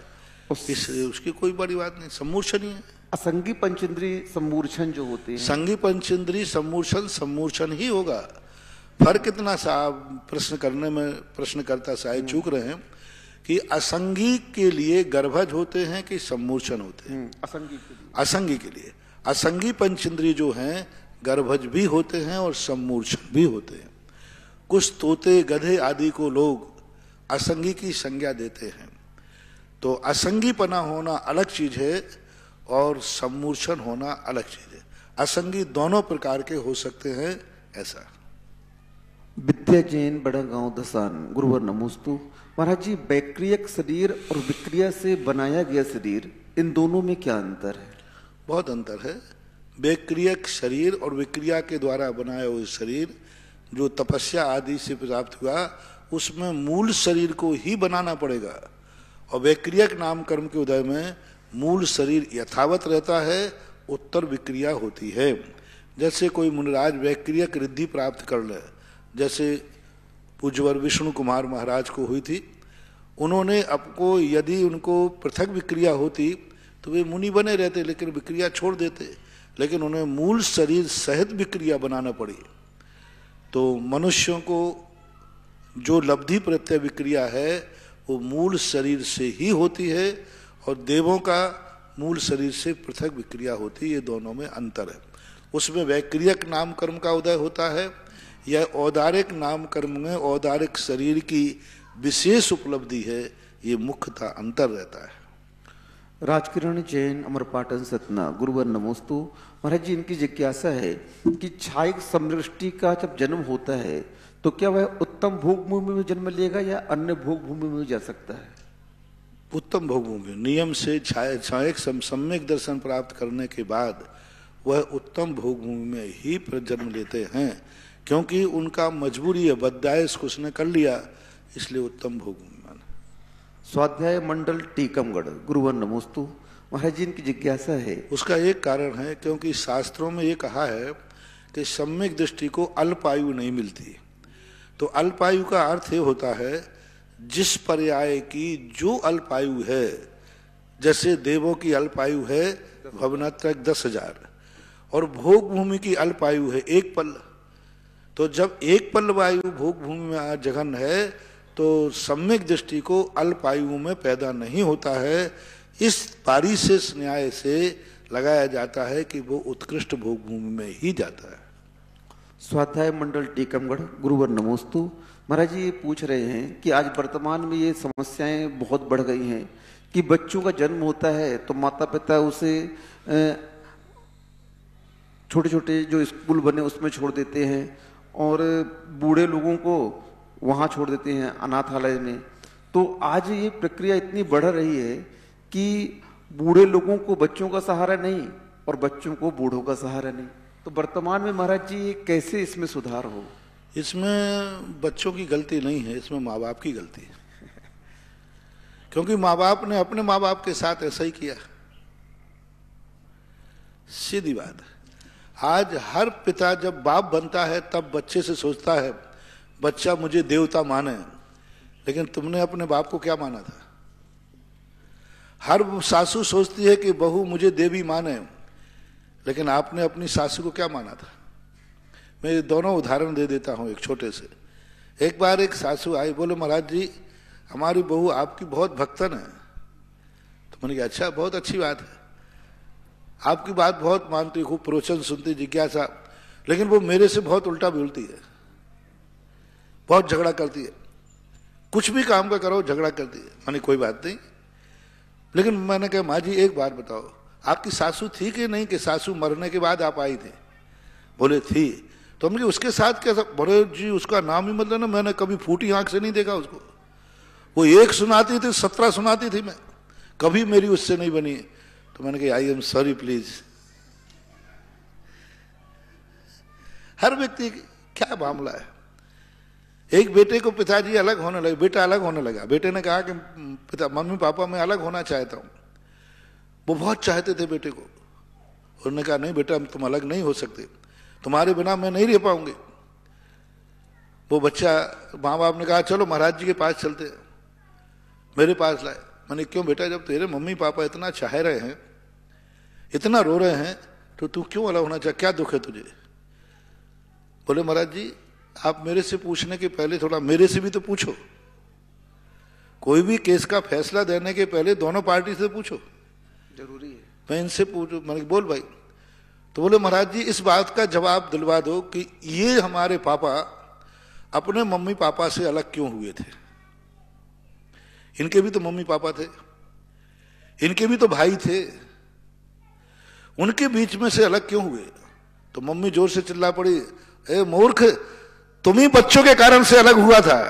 इसलिए उसकी कोई बड़ी बात नहीं, सम्मूर्छन ही है। असंगी पंचेंद्री सम्मूर्छन जो होते हैं, संगी पंचेंद्री सम्मूर्छन सम्मूर्छन ही होगा। फर्क इतना सा प्रश्न करने में प्रश्नकर्ता शायद चूक रहे हैं कि असंगी के लिए गर्भज होते हैं कि सम्मूर्छन होते हैं? असंगी के लिए। असंगी के लिए। असंगी पंचेंद्री जो हैं गर्भज भी होते हैं और सम्मूर्छन भी होते हैं। कुछ तोते गधे आदि को लोग असंगी की संज्ञा देते हैं, तो असंगीपना होना अलग चीज है और सम्मूर्छन होना अलग चीज है। असंगी दोनों प्रकार के हो सकते हैं, ऐसा। विद्या जैन, बड़ा गांव दसान, गुरुवर नमोस्तु। महाराज जी, वैक्रियक शरीर और विक्रिया से बनाया गया शरीर, इन दोनों में क्या अंतर है? बहुत अंतर है। वैक्रियक शरीर और विक्रिया के द्वारा बनाया हुआ शरीर जो तपस्या आदि से प्राप्त हुआ, उसमें मूल शरीर को ही बनाना पड़ेगा। और वैक्रियक नाम कर्म के उदय में मूल शरीर यथावत रहता है, उत्तर विक्रिया होती है। जैसे कोई मुनिराज वैक्रियक रिद्धि प्राप्त कर ले, जैसे पूज्यवर विष्णु कुमार महाराज को हुई थी। उन्होंने आपको, यदि उनको पृथक विक्रिया होती तो वे मुनि बने रहते, लेकिन विक्रिया छोड़ देते, लेकिन उन्हें मूल शरीर सहित विक्रिया बनाना पड़ी। तो मनुष्यों को जो लब्धि प्रत्यय विक्रिया है वो मूल शरीर से ही होती है, और देवों का मूल शरीर से पृथक विक्रिया होती है। ये दोनों में अंतर है। उसमें वैक्रियक नाम कर्म का उदय होता है, या औदारिक नाम कर्म में औदारिक शरीर की विशेष उपलब्धि है, ये मुख्यतः अंतर रहता है। राजकिरण जैन, अमरपाटन सतना, गुरुवर नमोस्तु। महाराज जी, इनकी जिज्ञासा है कि क्षायिक समृष्टि का जब जन्म होता है तो क्या वह उत्तम भोग भूमि में जन्म लेगा या अन्य भोग भूमि में जा सकता है? उत्तम भोग भूमि, नियम से क्षायिक सम्यक दर्शन प्राप्त करने के बाद वह उत्तम भोग भूमि में ही जन्म लेते हैं, क्योंकि उनका मजबूरी है, बद्दायश को उसने कर लिया, इसलिए उत्तम भोग भूमि। स्वाध्याय मंडल टीकमगढ़, गुरुवर नमोस्तु। महाराज जी, इनकी जिज्ञासा है, उसका एक कारण है, क्योंकि शास्त्रों में ये कहा है कि सम्यक दृष्टि को अल्पायु नहीं मिलती। तो अल्पायु का अर्थ ये होता है जिस पर्याय की जो अल्पायु है, जैसे देवों की अल्पायु है भवनात्रक 10,000 और भोग भूमि की अल्पायु है 1 पल। तो जब 1 पल वायु भोग भूमि में जघन है तो सम्यक दृष्टि को अल्पायु में पैदा नहीं होता है। इस पारिशेष न्याय से लगाया जाता है कि वो उत्कृष्ट भोग भूमि में ही जाता है। स्वाध्याय मंडल टीकमगढ़, गुरुवर नमोस्तु। महाराज जी ये पूछ रहे हैं कि आज वर्तमान में ये समस्याएं बहुत बढ़ गई हैं कि बच्चों का जन्म होता है तो माता पिता उसे छोटे छोटे जो स्कूल बने उसमें छोड़ देते हैं और बूढ़े लोगों को वहाँ छोड़ देते हैं अनाथालय में। तो आज ये प्रक्रिया इतनी बढ़ रही है कि बूढ़े लोगों को बच्चों का सहारा नहीं और बच्चों को बूढ़ों का सहारा नहीं। तो वर्तमान में महाराज जी ये कैसे इसमें सुधार हो? इसमें बच्चों की गलती नहीं है, इसमें माँ बाप की गलती है। क्योंकि माँ बाप ने अपने माँ बाप के साथ ऐसा ही किया। सीधी बात है। आज हर पिता जब बाप बनता है तब बच्चे से सोचता है बच्चा मुझे देवता माने, लेकिन तुमने अपने बाप को क्या माना था? हर सासू सोचती है कि बहू मुझे देवी माने, लेकिन आपने अपनी सासू को क्या माना था? मैं दोनों उदाहरण दे देता हूं एक छोटे से। एक बार एक सासू आई, बोले महाराज जी हमारी बहू आपकी बहुत भक्तन है। तो मैंने कहा अच्छा, बहुत अच्छी बात है, आपकी बात बहुत मानती, खूब प्रवचन सुनती, जिज्ञासा, लेकिन वो मेरे से बहुत उल्टा बोलती है, बहुत झगड़ा करती है, कुछ भी काम का करो झगड़ा करती है। मैंने कोई बात नहीं, लेकिन मैंने कहा माँ जी एक बात बताओ, आपकी सासू थी कि नहीं कि सासू मरने के बाद आप आई थे? बोले थी। तो हमने उसके साथ कैसा? बोले जी उसका नाम ही मतलब ना, मैंने कभी फूटी आंख से नहीं देखा उसको। वो एक सुनाती थी 17 सुनाती थी, मैं कभी मेरी उससे नहीं बनी। तो मैंने कहा आई एम सॉरी प्लीज। हर व्यक्ति क्या मामला है। एक बेटे को पिताजी अलग होने लगे, बेटा अलग होने लगा। बेटे ने कहा कि पिता मम्मी पापा मैं अलग होना चाहता हूं। वो बहुत चाहते थे बेटे को। उन्होंने कहा नहीं बेटा तुम अलग नहीं हो सकते, तुम्हारे बिना मैं नहीं रह पाऊंगी। वो बच्चा, माँ बाप ने कहा चलो महाराज जी के पास चलते हैं, मेरे पास लाए। मैंने क्यों बेटा, जब तेरे मम्मी पापा इतना चाह रहे हैं, इतना रो रहे हैं, तो तू क्यों अलग होना चाह, क्या दुख है तुझे? बोले महाराज जी आप मेरे से पूछने के पहले थोड़ा मेरे से भी तो पूछो। कोई भी केस का फैसला देने के पहले दोनों पार्टी से पूछो, जरूरी है। मैं इनसे पूछू, मैंने बोल भाई। तो बोले महाराज जी इस बात का जवाब दिलवा दो कि ये हमारे पापा अपने मम्मी पापा से अलग क्यों हुए थे? इनके भी तो मम्मी पापा थे, इनके भी तो भाई थे, उनके बीच में से अलग क्यों हुए? तो मम्मी जोर से चिल्ला पड़ी, ए मूर्ख, तुम ही बच्चों के कारण से अलग हुआ था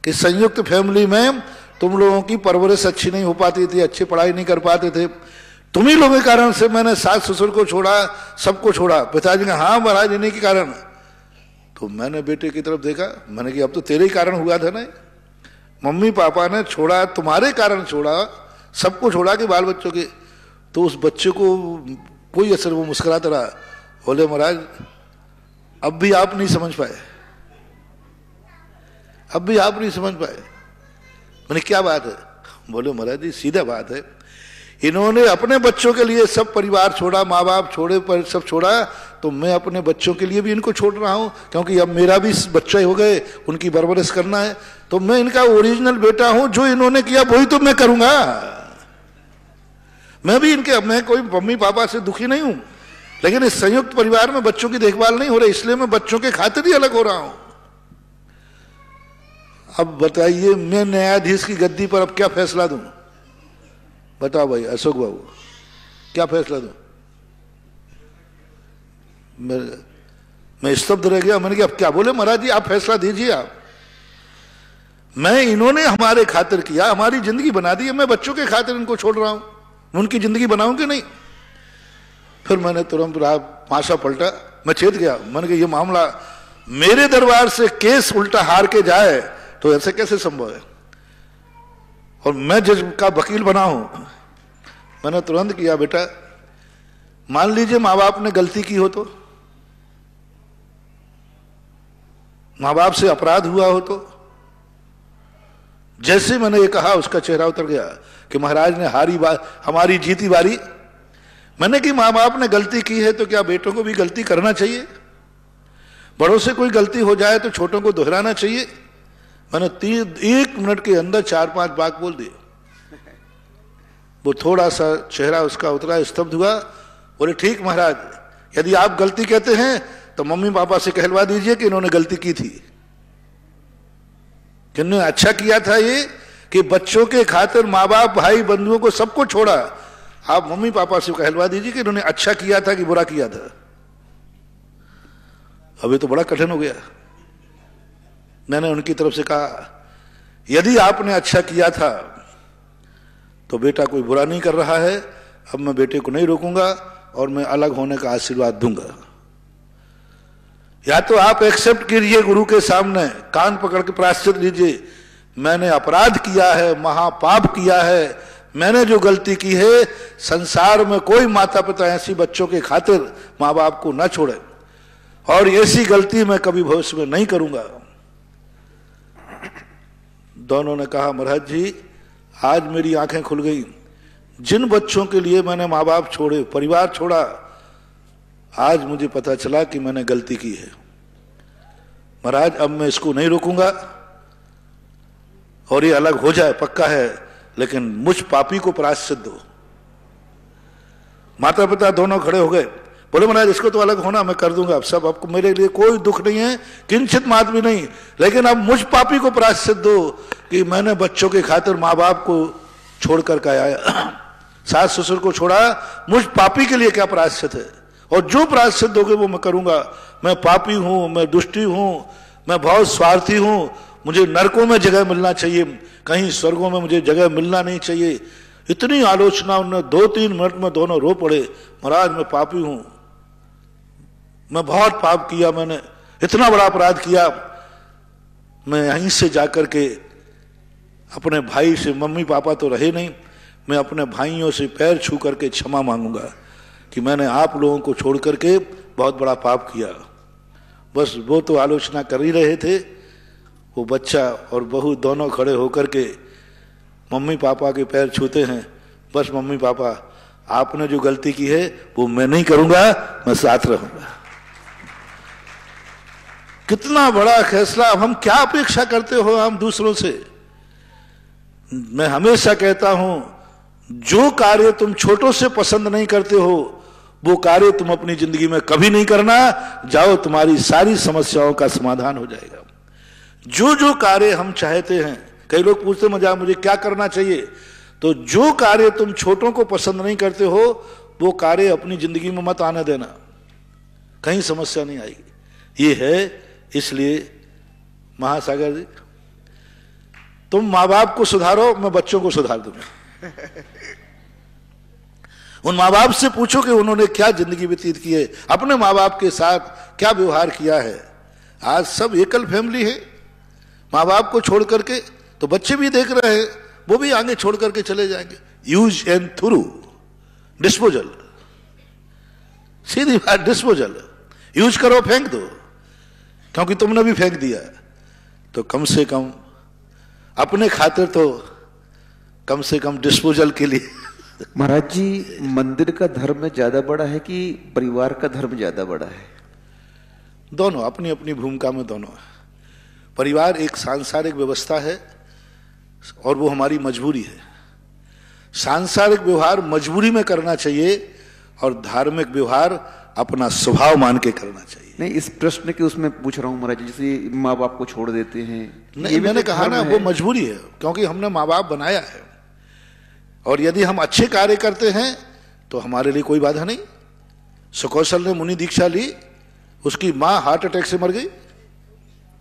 कि संयुक्त फैमिली में तुम लोगों की परवरिश अच्छी नहीं हो पाती थी, अच्छी पढ़ाई नहीं कर पाते थे, तुम ही लोगों के कारण से मैंने सास ससुर को छोड़ा, सबको छोड़ा। पिताजी ने हाँ महाराज इन्हीं के कारण। तो मैंने बेटे की तरफ देखा, मैंने कहा अब तो तेरे ही कारण हुआ था ना, मम्मी पापा ने छोड़ा, तुम्हारे कारण छोड़ा, सबको छोड़ा कि बाल बच्चों के। तो उस बच्चे को कोई असर, वो मुस्कुराता रहा। बोले महाराज अब भी आप नहीं समझ पाए, अब भी आप नहीं समझ पाए। मैंने क्या बात है? बोले महाराज जी सीधा बात है, इन्होंने अपने बच्चों के लिए सब परिवार छोड़ा, माँ बाप छोड़े, पर सब छोड़ा, तो मैं अपने बच्चों के लिए भी इनको छोड़ रहा हूं, क्योंकि अब मेरा भी बच्चे हो गए, उनकी परवरिश करना है। तो मैं इनका ओरिजिनल बेटा हूं, जो इन्होंने किया वही तो मैं करूंगा। मैं भी इनके, मैं कोई मम्मी पापा से दुखी नहीं हूं, लेकिन इस संयुक्त परिवार में बच्चों की देखभाल नहीं हो रही, इसलिए मैं बच्चों के खातिर ही अलग हो रहा हूं। अब बताइए मैं न्यायाधीश की गद्दी पर अब क्या फैसला दूं? बताओ भाई अशोक बाबू, क्या फैसला दूं? मैं स्तब्ध रह गया। मैंने कहा अब क्या? बोले महाराज जी आप फैसला दीजिए। आप, मैं, इन्होंने हमारे खातिर किया, हमारी जिंदगी बना दी है, मैं बच्चों के खातिर इनको छोड़ रहा हूं, उनकी जिंदगी बनाऊंगी नहीं। फिर मैंने तुरंत पासा पलटा, मैं चेत गया। मैंने कहा ये मामला मेरे दरबार से केस उल्टा हार के जाए तो ऐसे कैसे संभव है, और मैं जज का वकील बना हूं। मैंने तुरंत किया, बेटा मान लीजिए माँ बाप ने गलती की हो तो माँ बाप से अपराध हुआ हो तो? जैसे मैंने ये कहा उसका चेहरा उतर गया कि महाराज ने हमारी जीती बारी। मैंने कि माँ बाप ने गलती की है तो क्या बेटों को भी गलती करना चाहिए? बड़ों से कोई गलती हो जाए तो छोटों को दोहराना चाहिए? मैंने 1 मिनट के अंदर 4-5 बात बोल दिए। वो थोड़ा सा चेहरा उसका उतरा, स्तब्ध हुआ। बोले ठीक महाराज, यदि आप गलती कहते हैं तो मम्मी पापा से कहलवा दीजिए कि इन्होंने गलती की थी, कि इन्होंने अच्छा किया था ये कि बच्चों के खातिर माँ बाप भाई बंधुओं को सबको छोड़ा। आप मम्मी पापा से कहलवा दीजिए कि इन्होंने अच्छा किया था कि बुरा किया था। अभी तो बड़ा कठिन हो गया। मैंने उनकी तरफ से कहा यदि आपने अच्छा किया था तो बेटा कोई बुरा नहीं कर रहा है, अब मैं बेटे को नहीं रोकूंगा और मैं अलग होने का आशीर्वाद दूंगा। या तो आप एक्सेप्ट कीजिए गुरु के सामने, कान पकड़ के प्रायश्चित लीजिए, मैंने अपराध किया है, महापाप किया है, मैंने जो गलती की है, संसार में कोई माता पिता ऐसी बच्चों के खातिर माँ बाप को न छोड़े और ऐसी गलती मैं कभी भविष्य में नहीं करूंगा। दोनों ने कहा महाराज जी आज मेरी आंखें खुल गई। जिन बच्चों के लिए मैंने माँ बाप छोड़े, परिवार छोड़ा, आज मुझे पता चला कि मैंने गलती की है। महाराज अब मैं इसको नहीं रोकूंगा और ये अलग हो जाए पक्का है, लेकिन मुझ पापी को प्रायश्चित दो। माता पिता दोनों खड़े हो गए, बोले महाराज इसको तो अलग होना मैं कर दूंगा, अब सब आपको, मेरे लिए कोई दुख नहीं है, किंचित मात भी नहीं, लेकिन अब मुझ पापी को प्रायश्चित दो कि मैंने बच्चों के खातिर माँ बाप को छोड़ कर के आया, सास ससुर को छोड़ा, मुझ पापी के लिए क्या प्रायश्चित है? और जो प्रायश्चित दोगे वो मैं करूंगा। मैं पापी हूं, मैं दुष्टी हूं, मैं बहुत स्वार्थी हूं, मुझे नरकों में जगह मिलना चाहिए, कहीं स्वर्गों में मुझे जगह मिलना नहीं चाहिए। इतनी आलोचना उन्होंने 2-3 मिनट में दोनों रो पड़े। महाराज मैं पापी हूं, मैं बहुत पाप किया, मैंने इतना बड़ा अपराध किया, मैं यहीं से जाकर के अपने भाई से, मम्मी पापा तो रहे नहीं, मैं अपने भाइयों से पैर छू करके क्षमा मांगूंगा कि मैंने आप लोगों को छोड़ करके बहुत बड़ा पाप किया। बस वो तो आलोचना कर ही रहे थे, वो बच्चा और बहू दोनों खड़े होकर के मम्मी पापा के पैर छूते हैं। बस मम्मी पापा आपने जो गलती की है वो मैं नहीं करूंगा, मैं साथ रहूंगा। कितना बड़ा फैसला। हम क्या अपेक्षा करते हो हम दूसरों से? मैं हमेशा कहता हूं जो कार्य तुम छोटों से पसंद नहीं करते हो वो कार्य तुम अपनी जिंदगी में कभी नहीं करना, जाओ तुम्हारी सारी समस्याओं का समाधान हो जाएगा। जो कार्य हम चाहते हैं, कई लोग पूछते मुझे क्या करना चाहिए, तो जो कार्य तुम छोटों को पसंद नहीं करते हो वो कार्य अपनी जिंदगी में मत आने देना, कहीं समस्या नहीं आएगी। ये है, इसलिए महासागर जी तुम माँ बाप को सुधारो, मैं बच्चों को सुधार दूंगा। उन माँ बाप से पूछो कि उन्होंने क्या जिंदगी व्यतीत की है, अपने माँ बाप के साथ क्या व्यवहार किया है। आज सब एकल फैमिली है, माँ बाप को छोड़ करके, तो बच्चे भी देख रहे हैं, वो भी आगे छोड़ करके चले जाएंगे। यूज एंड थ्रू, डिस्पोजल, सीधी बात, डिस्पोजल। यूज करो, फेंक दो, क्योंकि तुमने भी फेंक दिया, तो कम से कम अपने खातिर तो कम से कम डिस्पोजल के लिए। महाराज जी मंदिर का धर्म ज्यादा बड़ा है कि परिवार का धर्म ज्यादा बड़ा है? दोनों अपनी अपनी भूमिका में दोनों है। परिवार एक सांसारिक व्यवस्था है और वो हमारी मजबूरी है। सांसारिक व्यवहार मजबूरी में करना चाहिए और धार्मिक व्यवहार अपना स्वभाव मान के करना चाहिए। नहीं, इस प्रश्न के उसमें पूछ रहा हूं महाराज, जैसे माँ बाप को छोड़ देते हैं, नहीं, मैंने कहा ना वो मजबूरी है, क्योंकि हमने माँ बाप बनाया है और यदि हम अच्छे कार्य करते हैं तो हमारे लिए कोई बाधा नहीं। सुकौशल ने मुनि दीक्षा ली, उसकी माँ हार्ट अटैक से मर गई,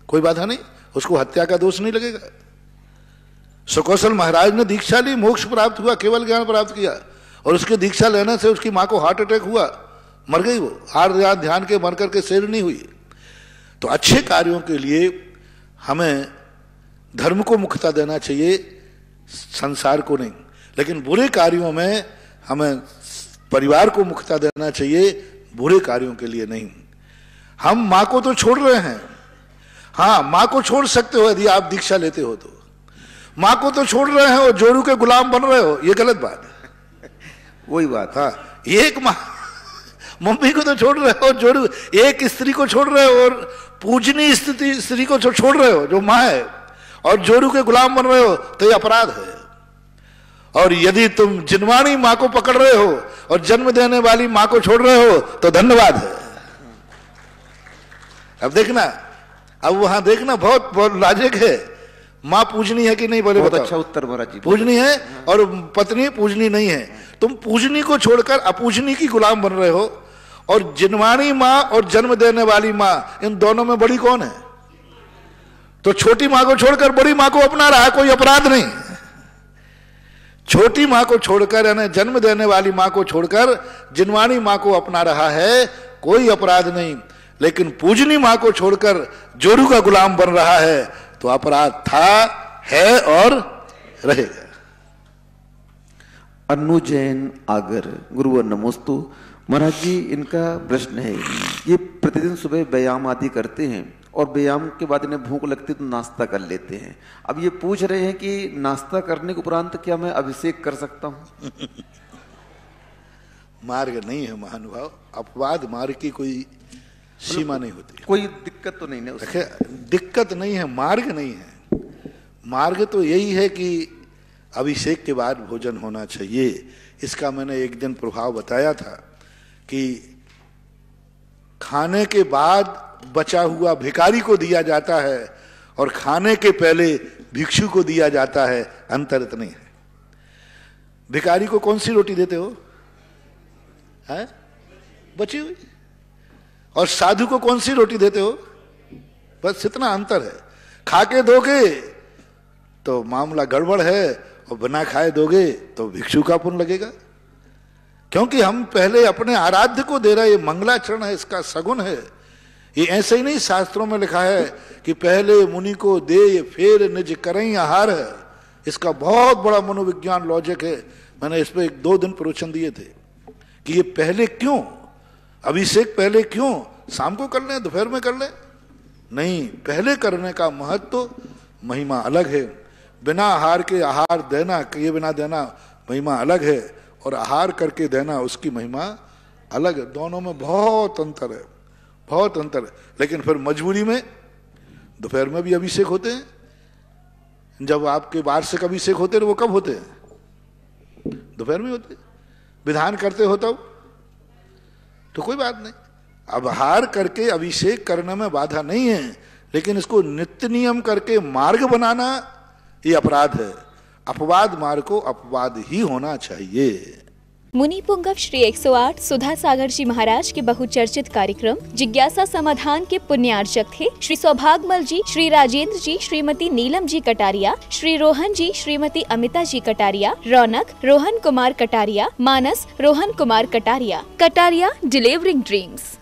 कोई बाधा नहीं, उसको हत्या का दोष नहीं लगेगा। सुकौशल महाराज ने दीक्षा ली, मोक्ष प्राप्त हुआ, केवल ज्ञान प्राप्त किया, और उसके दीक्षा लेने से उसकी माँ को हार्ट अटैक हुआ, मर गई वो, आर्य ध्यान के मर करके शेर नहीं हुई। तो अच्छे कार्यों के लिए हमें धर्म को मुख्यता देना चाहिए, संसार को नहीं, लेकिन बुरे कार्यों में हमें परिवार को मुख्यता देना चाहिए, बुरे कार्यों के लिए नहीं। हम माँ को तो छोड़ रहे हैं, हाँ, माँ को छोड़ सकते हो यदि आप दीक्षा लेते हो तो। माँ को तो छोड़ रहे हो, जोरू के गुलाम बन रहे हो, ये गलत बात है। वही बात। हाँ, एक माँ, मम्मी को तो छोड़ रहे हो, जोरू एक स्त्री को छोड़ रहे हो और पूजनीय स्त्री को छोड़ रहे हो जो माँ है, और जोरू के गुलाम बन रहे हो, तो ये अपराध है। और यदि तुम जिनवाणी माँ को पकड़ रहे हो और जन्म देने वाली माँ को छोड़ रहे हो तो धन्यवाद है। अब देखना, अब वहां देखना, बहुत बहुत लाजिक है। माँ पूजनी है कि नहीं, बोले बहुत बताओ। अच्छा उत्तर महाराज जी। पूजनी है और पत्नी पूजनी नहीं है। तुम पूजनी को छोड़कर अपूजनी की गुलाम बन रहे हो, और जिनवाणी माँ और जन्म देने वाली माँ, इन दोनों में बड़ी कौन है? तो छोटी माँ को छोड़कर बड़ी माँ को अपना रहा, कोई अपराध नहीं। छोटी माँ को छोड़कर, यानी जन्म देने वाली माँ को छोड़कर जिनवाणी माँ को अपना रहा है, कोई अपराध नहीं। लेकिन पूजनी माँ को छोड़कर जोरू का गुलाम बन रहा है, तो अपराध था, है और रहेगा। अनु जैन आगर, गुरुवर नमोस्तु। महाराज जी, इनका प्रश्न है, ये प्रतिदिन सुबह व्यायाम आदि करते हैं और व्यायाम के बाद इन्हें भूख लगती तो नाश्ता कर लेते हैं। अब ये पूछ रहे हैं कि नाश्ता करने के उपरांत क्या मैं अभिषेक कर सकता हूं? मार्ग नहीं है महानुभाव, अपवाद मार्ग की कोई सीमा नहीं होती। कोई दिक्कत तो नहीं है? दिक्कत नहीं है, मार्ग नहीं है। मार्ग तो यही है कि अभिषेक के बाद भोजन होना चाहिए। इसका मैंने एक दिन प्रभाव बताया था कि खाने के बाद बचा हुआ भिखारी को दिया जाता है और खाने के पहले भिक्षु को दिया जाता है, अंतर इतने है। भिखारी को कौन सी रोटी देते हो? है बची हुई। और साधु को कौन सी रोटी देते हो? बस इतना अंतर है। खा के दोगे तो मामला गड़बड़ है, और बिना खाए दोगे तो भिक्षु का पुण्य लगेगा। क्योंकि हम पहले अपने आराध्य को दे रहे हैं, ये मंगलाचरण है, इसका सगुन है। ये ऐसे ही नहीं, शास्त्रों में लिखा है कि पहले मुनि को दे फिर निज करई आहार है। इसका बहुत बड़ा मनोविज्ञान लॉजिक है। मैंने इस पर 1-2 दिन प्रवचन दिए थे कि ये पहले क्यों, अभिषेक पहले क्यों, शाम को कर लें, दोपहर में कर लें? नहीं, पहले करने का महत्व, महिमा अलग है। बिना आहार के आहार देना, किए बिना देना महिमा अलग है, और आहार करके देना उसकी महिमा अलग है। दोनों में बहुत अंतर है, बहुत अंतर है। लेकिन फिर मजबूरी में दोपहर में भी अभिषेक होते हैं। जब आपके वार्षिक अभिषेक होते हैं, वो कब होते हैं? दोपहर में होते हैं। विधान करते हो तब तो कोई बात नहीं। अब आहार करके अभिषेक करने में बाधा नहीं है, लेकिन इसको नित्य नियम करके मार्ग बनाना ये अपराध है। अपवाद मार्ग को अपवाद ही होना चाहिए। मुनि पुंगव श्री 108 सुधा सागर जी महाराज के बहुचर्चित कार्यक्रम जिज्ञासा समाधान के पुण्यार्चक थे श्री सौभागमल जी, श्री राजेंद्र जी, श्रीमती नीलम जी कटारिया, श्री रोहन जी, श्रीमती अमिता जी कटारिया, रौनक रोहन कुमार कटारिया, मानस रोहन कुमार कटारिया। Kataria delivering dreams.